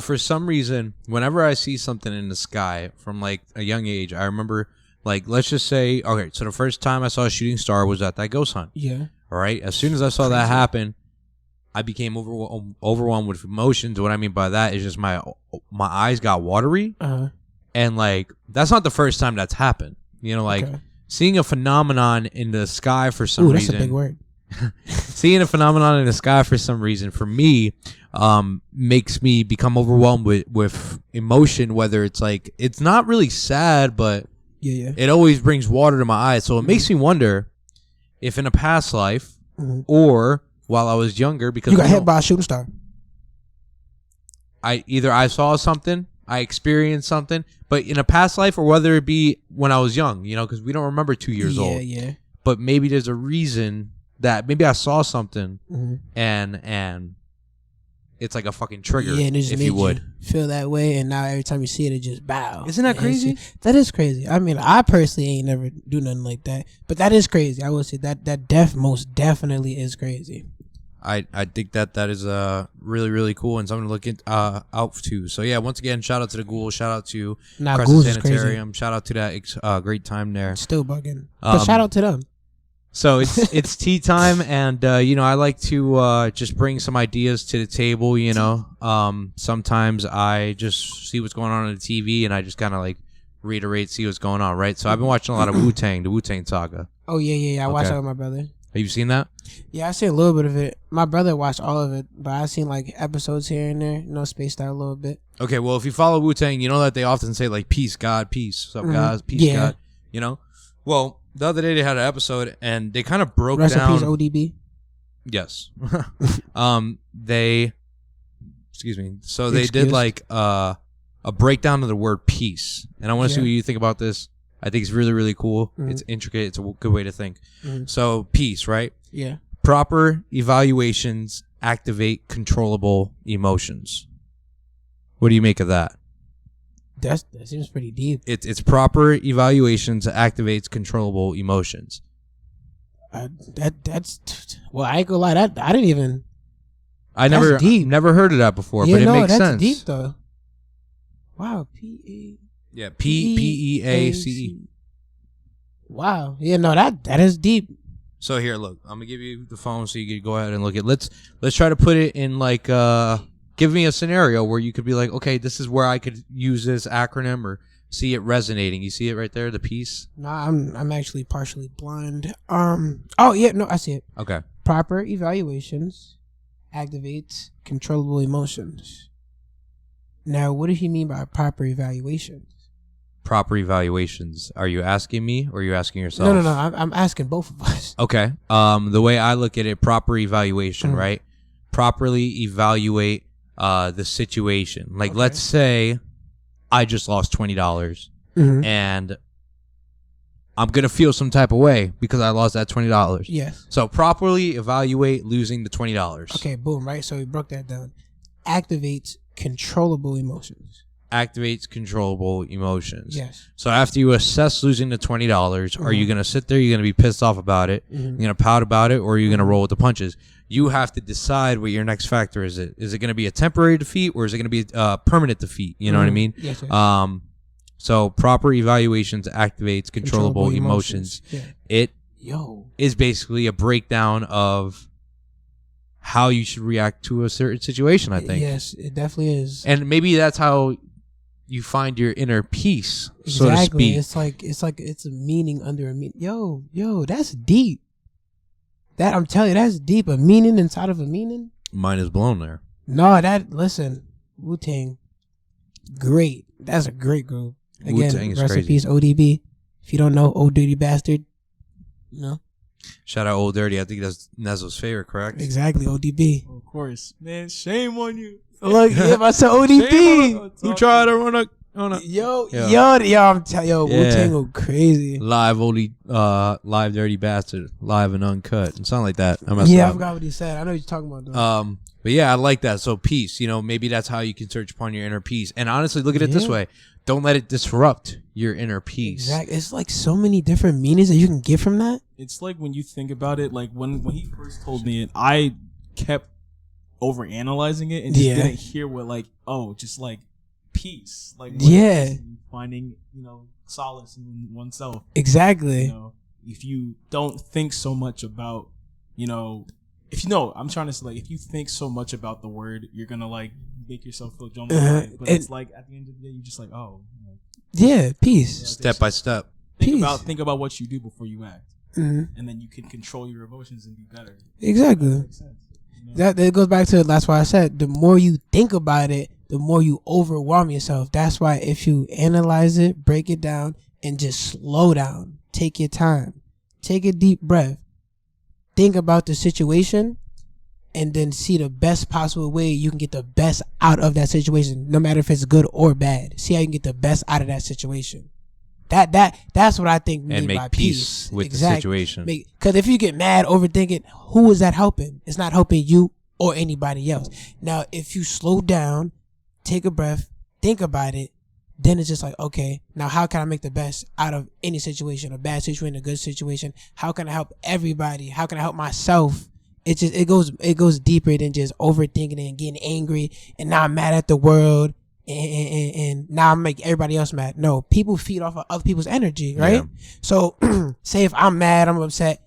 for some reason, whenever I see something in the sky from like a young age, I remember, like, let's just say, okay, so the first time I saw a shooting star was at that ghost hunt. Yeah. All right, as soon as I saw that happen, I became overwhelmed with emotions. What I mean by that is just my eyes got watery, and like that's not the first time that's happened. Like Okay. seeing a phenomenon in the sky for some Ooh, that's reason. a big word. Seeing a phenomenon in the sky for some reason, for me, makes me become overwhelmed with emotion. Whether it's like, it's not really sad, but Yeah. it always brings water to my eyes. So it makes me wonder if in a past life Mhm. or while I was younger, because You got we hit don't- by a shooting star. I saw something, I experienced something, but in a past life, or whether it be when I was young, because we don't remember 2 years old. Yeah. But maybe there's a reason that maybe I saw something Mhm. and it's like a fucking trigger, Yeah, and it just if made you would. feel that way, and now every time you see it, it just bow. Isn't that And it's crazy? that is crazy. I mean, I personally ain't never do nothing like that, but that is crazy. I would say that most definitely is crazy. I think that is really, really cool and something to look out to. So yeah, once again, shout out to the Ghoul, shout out to Nah, Crescent Ghouls is crazy. Sanitarium, shout out to that great time there. Still bugging, but shout out to them. So it's tea time, and I like to just bring some ideas to the table. Sometimes I just see what's going on the TV, and I just kind of like reiterate, see what's going on, right? So I've been watching a lot of the Wu Tang saga. Oh yeah. I watched Okay. that with my brother. Have you seen that? Yeah, I seen a little bit of it. My brother watched all of it, but I seen like episodes here and there. Spaced out a little bit. Okay, well, if you follow Wu Tang, you know that they often say like "peace, God, peace, what's up, guys, peace, Yeah. God." Well, the other day they had an episode, and they kind of broke Rest in down. peace, ODB. Yes. Excuse me. So they did Excused. like a breakdown of the word peace, and I want to see Yeah. what you think about this. I think it's really, really cool. Mhm. It's intricate. It's a good way to think. Mhm. So peace, right? Yeah. Proper evaluations activate controllable emotions. What do you make of that? That seems pretty deep. It's proper evaluations activates controllable emotions. That's well, I ain't gonna lie. That I didn't even. I That's deep. never heard of that before, but it makes that's sense. deep though. Wow, P-E-A-C-E. Yeah, P-E-A-C-E. Wow, yeah, no, that is deep. So here, look, I'm gonna give you the phone so you can go ahead and look at. Let's try to put it in like give me a scenario where you could be like, okay, this is where I could use this acronym or see it resonating. You see it right there, the piece. Nah, I'm actually partially blind. Oh yeah, no, I see it. Okay. Proper evaluations activates controllable emotions. Now, what does he mean by proper evaluations? Proper evaluations. Are you asking me or are you asking yourself? No. I'm asking both of us. Okay. The way I look at it, proper evaluation, right? Properly evaluate the situation. Like, Okay. let's say I just lost $20 Mhm. and I'm gonna feel some type of way because I lost that $20. Yes. So properly evaluate losing the $20. Okay, boom, right? So we broke that down. Activates controllable emotions. Activates controllable emotions. Yes. So after you assess losing the $20, are you gonna sit there? You're gonna be pissed off about it. You're gonna pout about it, or you're gonna roll with the punches. You have to decide what your next factor is. Is it gonna be a temporary defeat, or is it gonna be a permanent defeat? You know what I mean? Yes, yes. So proper evaluations activates controllable emotions. Yeah. It Yo. is basically a breakdown of how you should react to a certain situation, I think. Yes, it definitely is. And maybe that's how you find your inner peace, so to speak. It's a meaning under a meaning. Yo, that's deep. That I'm telling you, that's deep. A meaning inside of a meaning. Mine is blown there. No, listen, Wu-Tang, great. That's a great group. Again, Wu-Tang is rest in crazy. peace, ODB. If you don't know, Old Dirty Bastard. No, Shout out Old Dirty. I think that's Nezzo's favorite, correct? exactly, ODB. Of course, man. Shame on you. Look, if I said Shame ODB, on- Who tried to run a yo, Yeah. I'm telling you, Yeah. Wu-Tang go crazy. live Dirty Bastard, live and uncut, and something like that. I messed Yeah, I up. forgot what he said. I know what you're talking about, though. But yeah, I like that. So peace, maybe that's how you can search upon your inner peace. And honestly, look at it this Yeah. way: don't let it disrupt your inner peace. Exactly. It's like so many different meanings that you can get from that. It's like when you think about it, like when he first told me it, I kept overanalyzing it and just Yeah. didn't hear what just like peace, like what Yeah. it is, and finding solace in oneself. Exactly. If you don't think so much about I'm trying to say, like, if you think so much about the word, you're gonna like make yourself feel jumbled. But it's like at the end of the day, you're just like, Yeah, peace. Step by step. Peace. think about what you do before you act, Mhm. and then you can control your emotions and be better. Exactly. That makes sense, you know? That goes back to, that's why I said, the more you think about it, the more you overwhelm yourself. That's why if you analyze it, break it down, and just slow down, take your time, take a deep breath, think about the situation, and then see the best possible way you can get the best out of that situation, no matter if it's good or bad. See how you can get the best out of that situation. That's what I think And mean by make peace with the situation. Because if you get mad, overthinking, who is that helping? It's not helping you or anybody else. Now, if you slow down, take a breath, think about it, then it's just like, okay, now how can I make the best out of any situation, a bad situation, a good situation? How can I help everybody? How can I help myself? It goes deeper than just overthinking and getting angry and now I'm mad at the world and now I make everybody else mad. No, people feed off of other people's energy, right? Yeah. So say if I'm mad, I'm upset,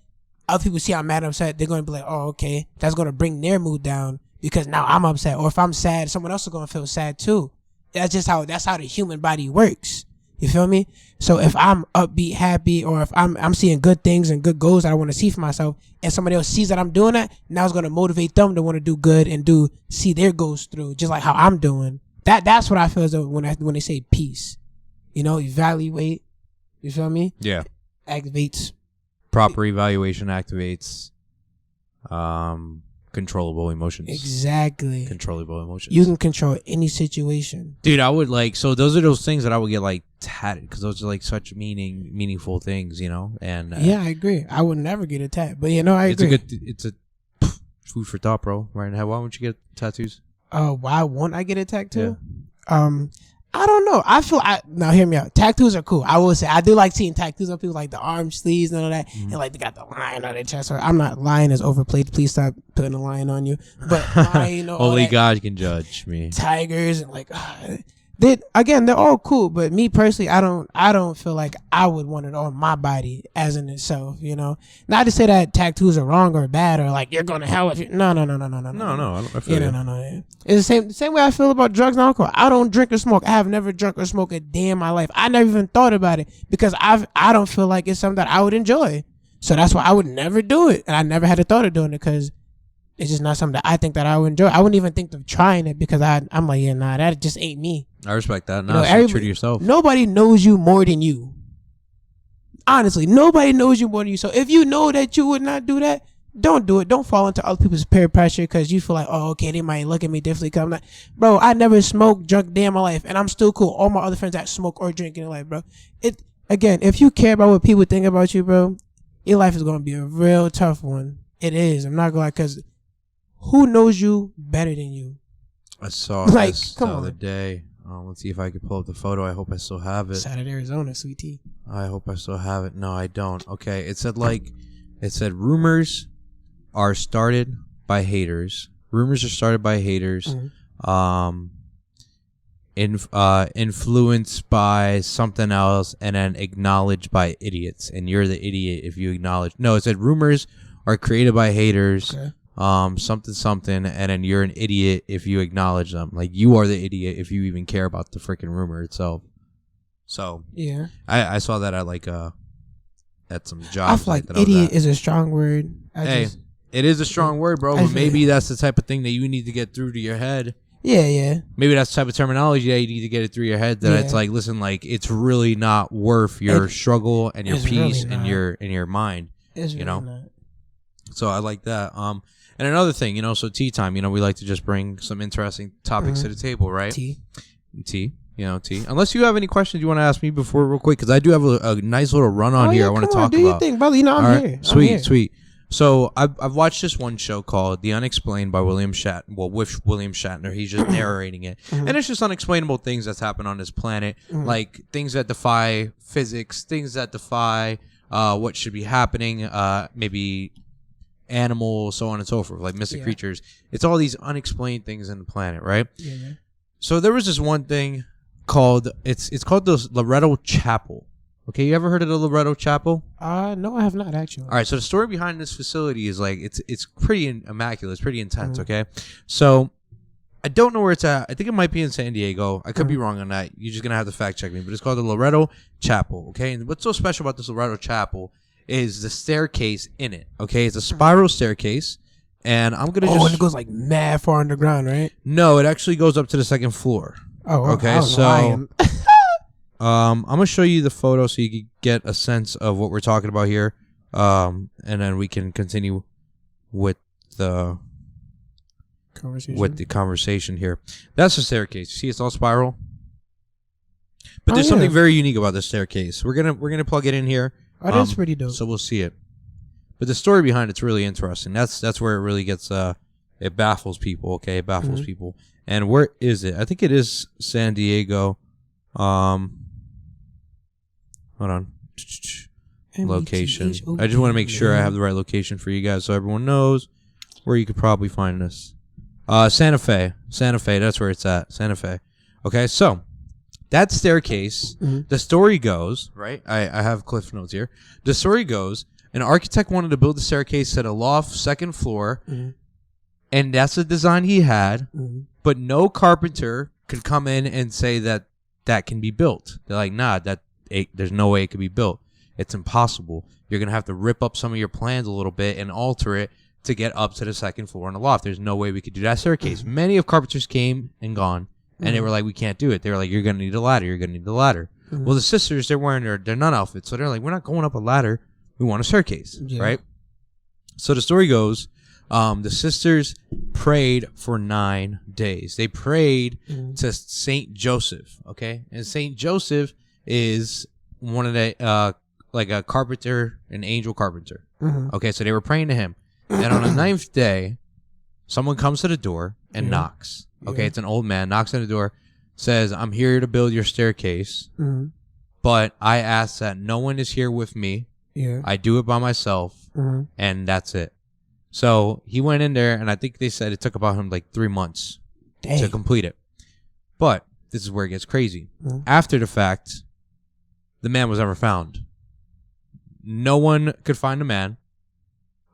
other people see I'm mad and upset, they're going to be like, oh, okay, that's going to bring their mood down because now I'm upset. Or if I'm sad, someone else is going to feel sad too. That's how the human body works. You feel me? So if I'm upbeat, happy, or if I'm seeing good things and good goals that I want to see for myself, and somebody else sees that I'm doing that, now it's going to motivate them to want to do good and see their goals through, just like how I'm doing. That's what I feel as though when they say peace. Evaluate. You feel me? Yeah. Activates. Proper evaluation activates controllable emotions. Exactly. Controllable emotions. You can control any situation. Dude, I would so those are those things that I would get tatted because those are such meaningful things, and Yeah, I agree. I would never get attacked, but I agree. it's a food for thought, bro. Right now, why won't you get tattoos? Why won't I get attacked too? I don't know. Now hear me out. Tattoos are cool. I will say I do like seeing tattoos on people, like the arm sleeves and all that, and they got the lion on their chest. I'm not, lion is overplayed. Please stop putting a lion on you. But lion, Only God can judge me. Tigers and they're all cool. But me personally, I don't feel like I would want it on my body as in itself. Not to say that tattoos are wrong or bad or like you're going to hell if you. No. No, I feel you. No. It's the same way I feel about drugs and alcohol. I don't drink or smoke. I have never drunk or smoked a day in my life. I never even thought about it because I don't feel like it's something that I would enjoy. So that's why I would never do it, and I never had a thought of doing it because it's just not something that I think that I would enjoy. I wouldn't even think of trying it because I'm like, yeah, nah, that just ain't me. I respect that. No, stay true to yourself. Nobody knows you more than you. Honestly, nobody knows you more than you. So if you know that you would not do that, don't do it. Don't fall into other people's peer pressure because you feel like, oh, okay, they might look at me differently. Cause I'm not, bro, I never smoked, drunk day in my life, and I'm still cool. All my other friends that smoke or drink in life, bro. Again, if you care about what people think about you, bro, your life is gonna be a real tough one. It is. I'm not gonna lie, cause who knows you better than you? I saw this the other day. Let's see if I can pull up the photo. I hope I still have it. South Arizona, sweet tea. I hope I still have it. No, I don't. Okay, it said rumors are started by haters. Rumors are started by haters. Mm-hmm. Influenced by something else, and then acknowledged by idiots. And you're the idiot if you acknowledge. No, it said rumors are created by haters. Okay. something, and then you're an idiot if you acknowledge them. Like, you are the idiot if you even care about the freaking rumor itself. So Yeah. I saw that at some I jobs. feel like that I was idiot at. is a strong word. Hey, it is a strong word, bro, but maybe that's the type of thing that you need to get through to your head. Yeah. Maybe that's the type of terminology that you need to get it through your head. That it's like, listen, like, it's really not worth your struggle and your peace and your mind. It's you really know. not. So I like that. And another thing, so tea time. We like to just bring some interesting topics to the table, right? Tea. Tea. Unless you have any questions you want to ask me before, real quick, because I do have a nice little run on here. I want to talk about. Do your thing, brother. I'm here. Sweet. So I've watched this one show called The Unexplained by William Shatner. Well, with William Shatner, he's just narrating it, and it's just unexplainable things that's happened on this planet, like things that defy physics, things that defy what should be happening, maybe animals, so on and so forth, like mystic creatures. It's all these unexplained things in the planet, right? Yeah. So there was this one thing called it's called the Loretto Chapel. Okay, you ever heard of the Loretto Chapel? No, I have not actually. All right, so the story behind this facility is like it's pretty immaculate. It's pretty intense. Okay, so I don't know where it's at. I think it might be in San Diego. I could be wrong on that. You're just gonna have to fact check me. But it's called the Loretto Chapel. Okay, and what's so special about this Loretto Chapel is the staircase in it. Okay, it's a spiral staircase, and I'm gonna and it goes like mad far underground, right? No, it actually goes up to the second floor. Oh, okay. So I'm gonna show you the photo so you can get a sense of what we're talking about here, and then we can continue with the conversation here. That's the staircase. You see, it's all spiral. But there's something very unique about this staircase. We're gonna plug it in here. Oh, that's pretty dope. So we'll see it. But the story behind it's really interesting. That's where it really gets it baffles people. Okay, it baffles people. And where is it? I think it is San Diego. Hold on. Location. I just want to make sure I have the right location for you guys so everyone knows where you could probably find this. Santa Fe. That's where it's at. Santa Fe. Okay, so that staircase, the story goes, right? I have cliff notes here. The story goes, an architect wanted to build the staircase at a loft, second floor, and that's the design he had, but no carpenter could come in and say that can be built. They're like, nah, there's no way it could be built. It's impossible. You're going to have to rip up some of your plans a little bit and alter it to get up to the second floor in the loft. There's no way we could do that staircase. Many of carpenters came and gone, and they were like, we can't do it. They were like, you're going to need a ladder. Well, the sisters, they're wearing their nun outfits, so they're like, we're not going up a ladder. We want a staircase, right? So the story goes, the sisters prayed for 9 days. They prayed to Saint Joseph, okay? And Saint Joseph is one of the like a carpenter, an angel carpenter. Okay, so they were praying to him. And on the 9th day, someone comes to the door and knocks. Okay, it's an old man, knocks on the door, says, I'm here to build your staircase, but I ask that no one is here with me. I do it by myself, and that's it. So he went in there, and I think they said it took about him like 3 months to complete it. But this is where it gets crazy. After the fact, the man was never found. No one could find the man.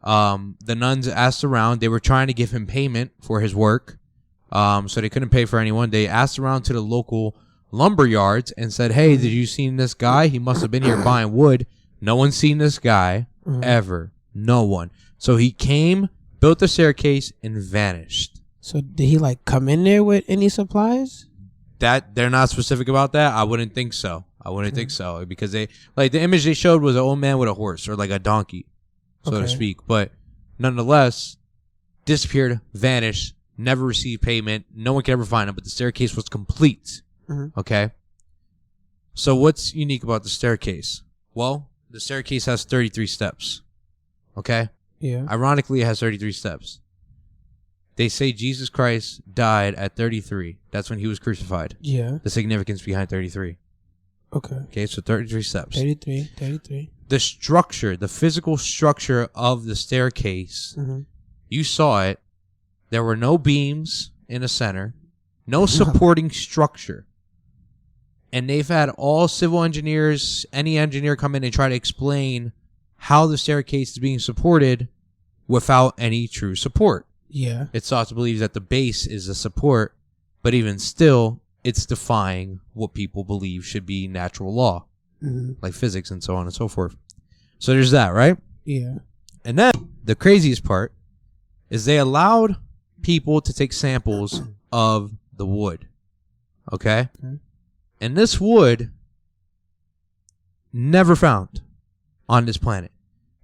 The nuns asked around. They were trying to give him payment for his work, so they couldn't pay for anyone. They asked around to the local lumber yards and said, hey, did you see this guy? He must have been here buying wood. No one's seen this guy ever. No one. So he came, built the staircase, and vanished. So did he like come in there with any supplies? That they're not specific about that. I wouldn't think so. Think so because they like the image they showed was an old man with a horse or like a donkey, so to speak. But nonetheless, disappeared, vanished, never received payment. No one could ever find him. But the staircase was complete. Okay. So what's unique about the staircase? Well, the staircase has 33 steps. Okay. Yeah. Ironically, it has 33 steps. They say Jesus Christ died at 33. That's when he was crucified. Yeah. The significance behind 33. Okay, so 33 steps. 33. The structure, the physical structure of the staircase, you saw it. There were no beams in the center, no supporting structure. And they've had all civil engineers, any engineer come in and try to explain how the staircase is being supported. without any true support. Yeah. It's thought to believe that the base is the support, but even still, it's defying what people believe should be natural law, like physics and so on and so forth. So there's that, right? Yeah. And then the craziest part is they allowed people to take samples of the wood. Okay? And this wood never found on this planet.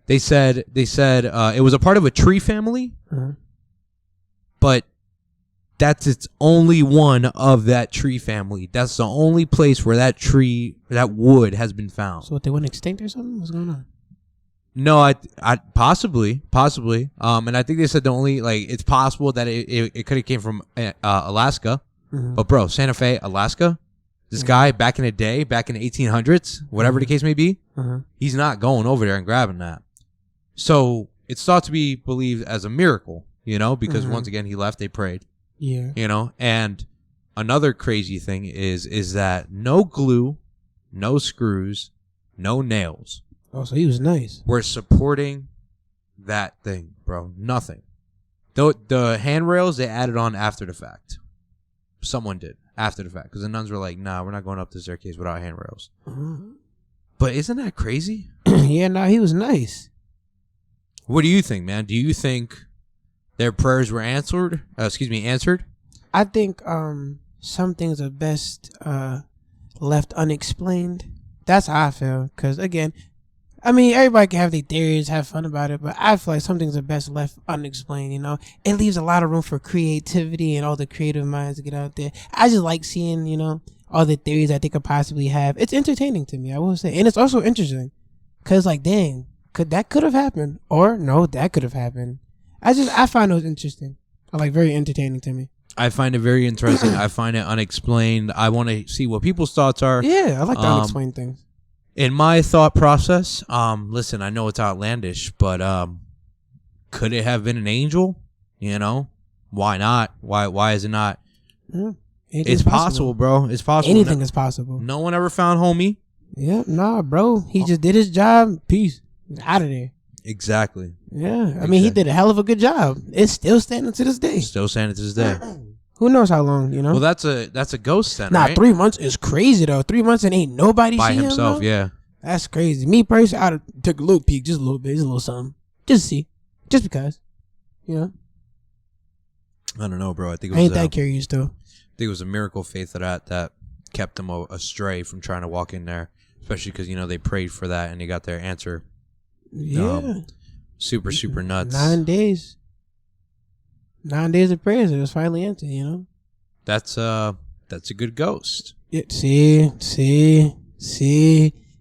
They said it was a part of a tree family, but that's its only one of that tree family. That's the only place where that wood has been found. So what, they went extinct or something? What's going on? No, I possibly. And I think they said the only, like, it's possible that it could have came from Alaska, but bro, Santa Fe, Alaska, this guy back in the day, back in the 1800s, whatever the case may be, he's not going over there and grabbing that. So it's thought to be believed as a miracle, you know, because once again he left, they prayed, you know. And another crazy thing is that no glue, no screws, no nails. Oh, so he was nice. We're supporting that thing, bro. Nothing. The handrails, they added on after the fact. Someone did after the fact, because the nuns were like, nah, we're not going up the staircase without handrails. But isn't that crazy? Yeah, no, he was nice. What do you think, man? Do you think their prayers were answered? Answered? I think some things are best left unexplained. That's how I feel. Because, again, I mean, everybody can have their theories, have fun about it, but I feel like some things are best left unexplained, you know? It leaves a lot of room for creativity and all the creative minds to get out there. I just like seeing, you know, all the theories that they could possibly have. It's entertaining to me, I will say. And it's also interesting. Because, like, dang, could have happened? Or, no, that could have happened. I find those interesting. Like, very entertaining to me. I find it very interesting. I find it unexplained. I want to see what people's thoughts are. Yeah, I like the unexplained things. In my thought process, listen, I know it's outlandish, but could it have been an angel? You know, why not? Why is it not? It's possible, bro. It's possible. Anything is possible. No one ever found homie. Yeah, nah, bro. He just did his job. Peace. Out of there. Exactly. Yeah, I mean, he did a hell of a good job. It's still standing to this day. Still standing to this day. Who knows how long, you know? Well, that's a ghost then, nah, right? 3 months is crazy, though. 3 months and ain't nobody By seen himself, him, though? yeah. That's crazy. Me personally, I'd have took a little peek, just a little bit, just a little something. Just to see. Just because. You know? I don't know, bro. I think it I was ain't that curious, though. I think it was a miracle of faith that kept them astray from trying to walk in there, especially because, you know, they prayed for that and they got their answer. Yeah. Super nuts. 9 days. 9 days of prayers, it was finally answered, you know? That's a good ghost. Yeah, see.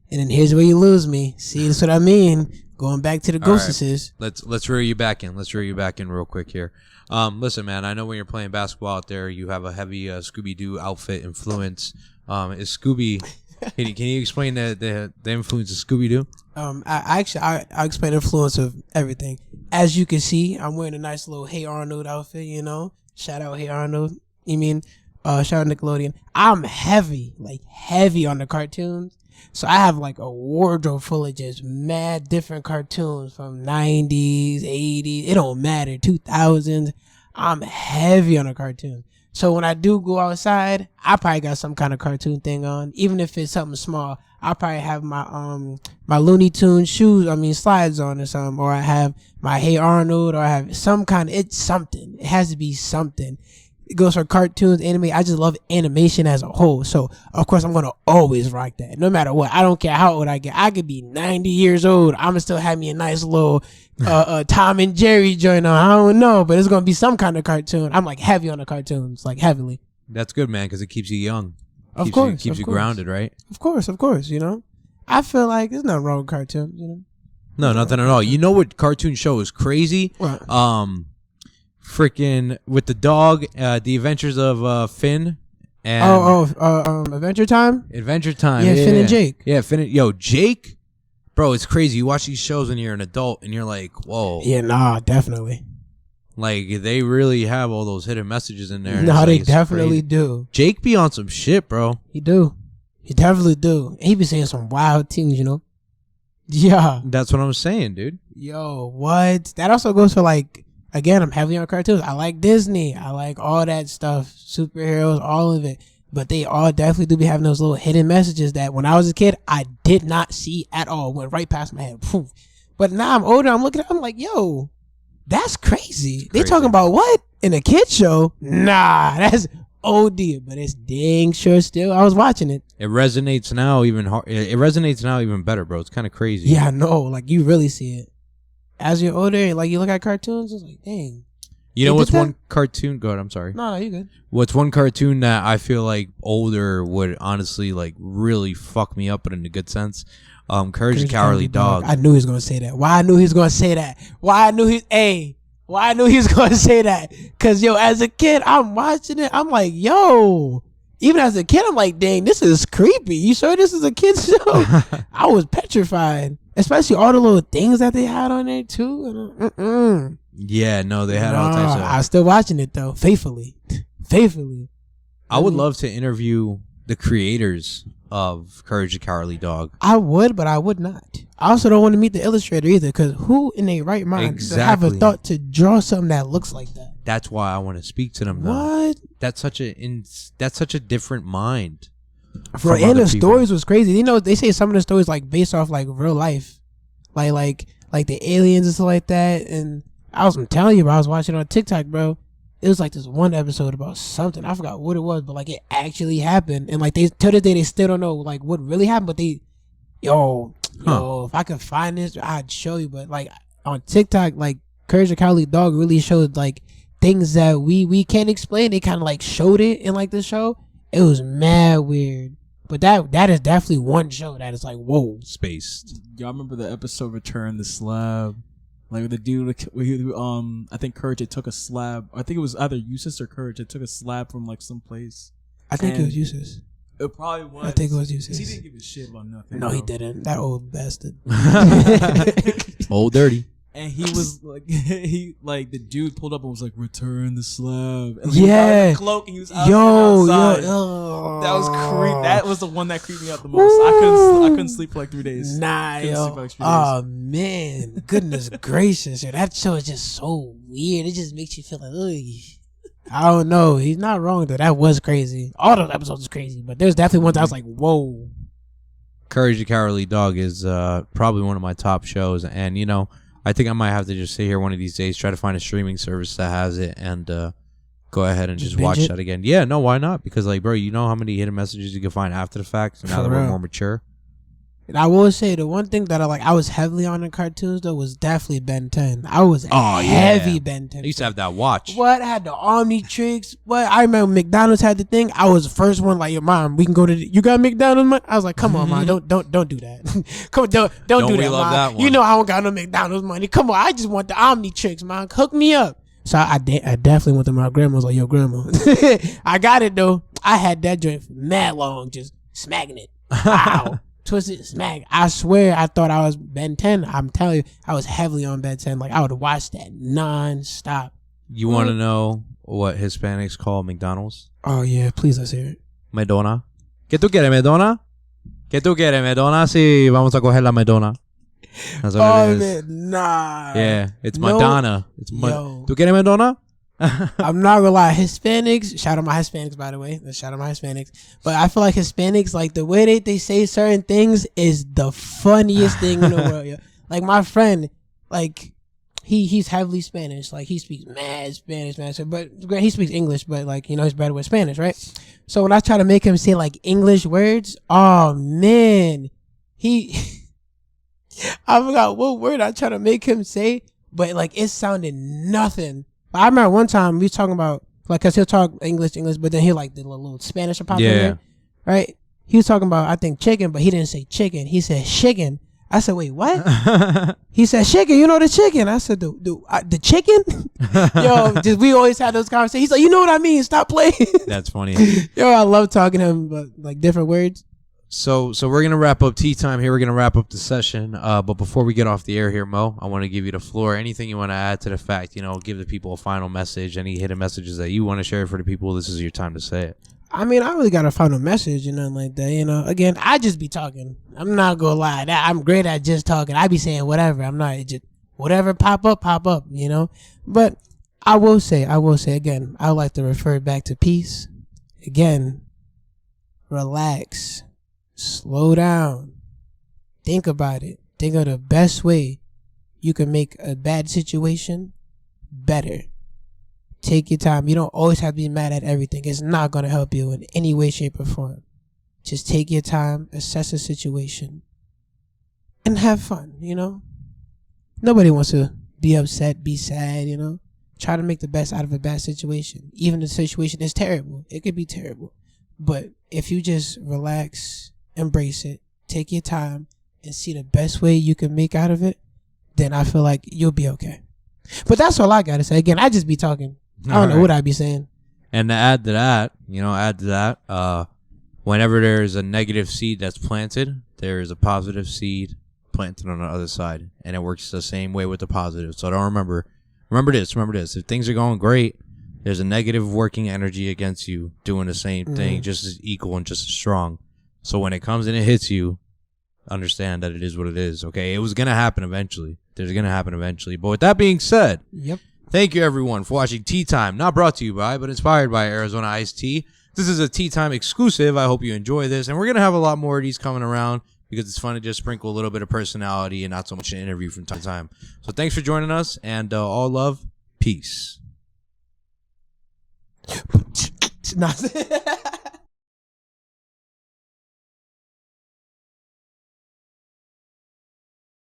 And then here's where you lose me. See, that's what I mean. Going back to the ghostesses. Right. Let's reel you back in. Let's reel you back in real quick here. Listen, man, I know when you're playing basketball out there, you have a heavy Scooby-Doo outfit influence. Is Scooby... Can you explain the influence of Scooby-Doo? I explain the influence of everything. As you can see, I'm wearing a nice little Hey Arnold outfit, you know? Shout out Hey Arnold. Shout out Nickelodeon. I'm heavy on the cartoons. So I have like a wardrobe full of just mad different cartoons from 90s, 80s. It don't matter. 2000s. I'm heavy on the cartoons. So when I do go outside, I probably got some kind of cartoon thing on. Even if it's something small, I probably have my my Looney Tunes slides on or something. Or I have my Hey Arnold, or I have some kind of, it's something. It has to be something. It goes for cartoons, anime. I just love animation as a whole. So, of course, I'm going to always rock that. No matter what. I don't care how old I get. I could be 90 years old. I'm going to still have me a nice little Tom and Jerry joint on. I don't know. But it's going to be some kind of cartoon. I'm like heavy on the cartoons. Like heavily. That's good, man, because it keeps you young. Keeps you grounded, right? Of course, you know. I feel like there's nothing wrong with cartoons, you know. No, nothing at all. You know what cartoon show is crazy? What? Freaking with the dog, The Adventures of Finn. And Adventure Time? Adventure Time. Yeah, Finn and Jake. Yeah, Jake. Bro, it's crazy. You watch these shows when you're an adult and you're like, whoa. Yeah, nah, definitely. Like, they really have all those hidden messages in there. No, they definitely do. Jake be on some shit, bro. He do. He definitely do. He be saying some wild things, you know. Yeah. That's what I'm saying, dude. Yo, what? That also goes for like, again, I'm heavily on cartoons. I like Disney. I like all that stuff, superheroes, all of it. But they all definitely do be having those little hidden messages that when I was a kid, I did not see at all. Went right past my head. Poof. But now I'm older. I'm looking at it, I'm like, yo, that's crazy. They talking about what? In a kid's show? Nah, that's OD. But it's dang sure still. I was watching it. It resonates now even hard. It resonates now even better, bro. It's kind of crazy. Yeah, I know. Like, you really see it. As you're older, like, you look at cartoons, it's like, dang. You know They what's did that? one cartoon? Go ahead. I'm sorry. No, you good. What's one cartoon that I feel like older would honestly like really fuck me up, but in a good sense? Courage the Cowardly Dog. I knew he was gonna say that. Why I knew he was gonna say that? Why I knew he was gonna say that? Cause yo, as a kid, I'm watching it. I'm like, yo. Even as a kid, I'm like, dang, this is creepy. You sure this is a kid's show? I was petrified, especially all the little things that they had on there too. Yeah, no, they had all types of. I was still watching it though, faithfully. I would love to interview the creators of Courage the Cowardly Dog. I would, but I would not. I also don't want to meet the illustrator either, because who in their right mind would have a thought to draw something that looks like that? That's why I want to speak to them. Though. What? That's such a different mind. Bro, and the stories was crazy. You know, they say some of the stories like based off like real life, like the aliens and stuff like that. And I'm telling you, bro, I was watching on TikTok, bro. It was like this one episode about something. I forgot what it was, but like it actually happened. And like they till this day they still don't know like what really happened. But yo, if I could find this, I'd show you. But like on TikTok, like Courage the Cowardly Dog really showed like things that we can't explain. They kind of like showed it in like the show. It was mad weird. But that is definitely one show that is like, whoa. Spaced. Y'all remember the episode Return the Slab? Like the dude, I think Courage, it took a slab. I think it was either Eustace or Courage. It took a slab from like someplace. I think it was Eustace. It probably was. I think it was Eustace. He didn't give a shit about nothing. No, he didn't. That old bastard. Old dirty. And he was like, the dude pulled up and was like, "Return the slab." And yeah. He was cloak and he was outside. That was creepy. That was the one that creeped me out the most. I couldn't sleep for like 3 days. Nah, yo. Oh man, goodness gracious, yo. That show is just so weird. It just makes you feel like, ugh. I don't know. He's not wrong though. That was crazy. All those episodes was crazy, but there's definitely ones I was like, whoa. Courage the Cowardly Dog is probably one of my top shows, and you know. I think I might have to just sit here one of these days, try to find a streaming service that has it, and go ahead and just watch that again. Yeah, no, why not? Because, like, bro, you know how many hidden messages you can find after the fact, so now that we're more mature? And I will say, the one thing that I was heavily on in cartoons, though, was definitely Ben 10. I was heavy Ben 10. I used to have that watch. What? I had the Omnitrix. What? I remember McDonald's had the thing. I was the first one, like, your mom, we can go to you got McDonald's, man? I was like, come on, Mom, don't do that. Come on, don't do that, Mom. That you know I don't got no McDonald's money. Come on, I just want the Omnitrix, man. Hook me up. So I definitely went to my grandma's, like, yo, grandma. I got it, though. I had that joint for mad long, just smacking it. Wow. Twisted Smack. I swear I thought I was Ben 10. I'm telling you, I was heavily on Ben 10. Like, I would watch that non-stop. You want to know what Hispanics call McDonald's? Oh, yeah. Please, let's hear it. Medona. ¿Qué tú quieres, Medona? ¿Qué tú quieres, Medona? Sí, vamos a coger la Medona. That's what it is. Man, nah. Yeah, it's Madonna. It's yo. ¿Tú quieres Medona? I'm not gonna lie, Hispanics, shout out my Hispanics, by the way. Let's shout out my Hispanics. But I feel like Hispanics, like the way they say certain things is the funniest thing in the world. Yo. Like my friend, like he's heavily Spanish. Like he speaks mad Spanish, man. So, but he speaks English, but like, you know, he's better with Spanish, right? So when I try to make him say like English words, oh man, I forgot what word I try to make him say, but like it sounded nothing. I remember one time we was talking about, like, cause he'll talk English, but then he'll like the little Spanish will pop in there, right? He was talking about, I think, chicken, but he didn't say chicken. He said chicken. I said, wait, what? He said chicken. You know the chicken? I said, the chicken? Yo, we always had those conversations. He's like, you know what I mean? Stop playing. That's funny. Yo, I love talking to him, but like different words. So we're gonna wrap up tea time here. We're gonna wrap up the session. But before we get off the air here, Mo, I want to give you the floor. Anything you want to add to the fact, you know, give the people a final message. Any hidden messages that you want to share for the people. This is your time to say it. I mean, I don't really got a final message, nothing like that. Again, I just be talking. I'm not gonna lie. I'm great at just talking. I be saying whatever. I'm not just whatever pop up. But I will say again, I would like to refer back to peace. Again, relax, slow down, think about it. Think of the best way you can make a bad situation better. Take your time. You don't always have to be mad at everything. It's not going to help you in any way, shape, or form. Just take your time, assess the situation, and have fun, Nobody wants to be upset, be sad, Try to make the best out of a bad situation. Even if the situation is terrible. It could be terrible. But if you just relax, embrace it, take your time, and see the best way you can make out of it, then I feel like you'll be okay. But that's all I got to say. Again, I just be talking. I don't know what I'd be saying. And to add to that, whenever there's a negative seed that's planted, there is a positive seed planted on the other side. And it works the same way with the positive. So don't remember this. If things are going great, there's a negative working energy against you doing the same thing, just as equal and just as strong. So when it comes and it hits you, understand that it is what it is. Okay, it was gonna happen eventually. There's gonna happen eventually. But with that being said, yep. Thank you everyone for watching Tea Time. Not brought to you by, but inspired by Arizona Iced Tea. This is a Tea Time exclusive. I hope you enjoy this, and we're gonna have a lot more of these coming around because it's fun to just sprinkle a little bit of personality and not so much an interview from time to time. So thanks for joining us, and all love, peace.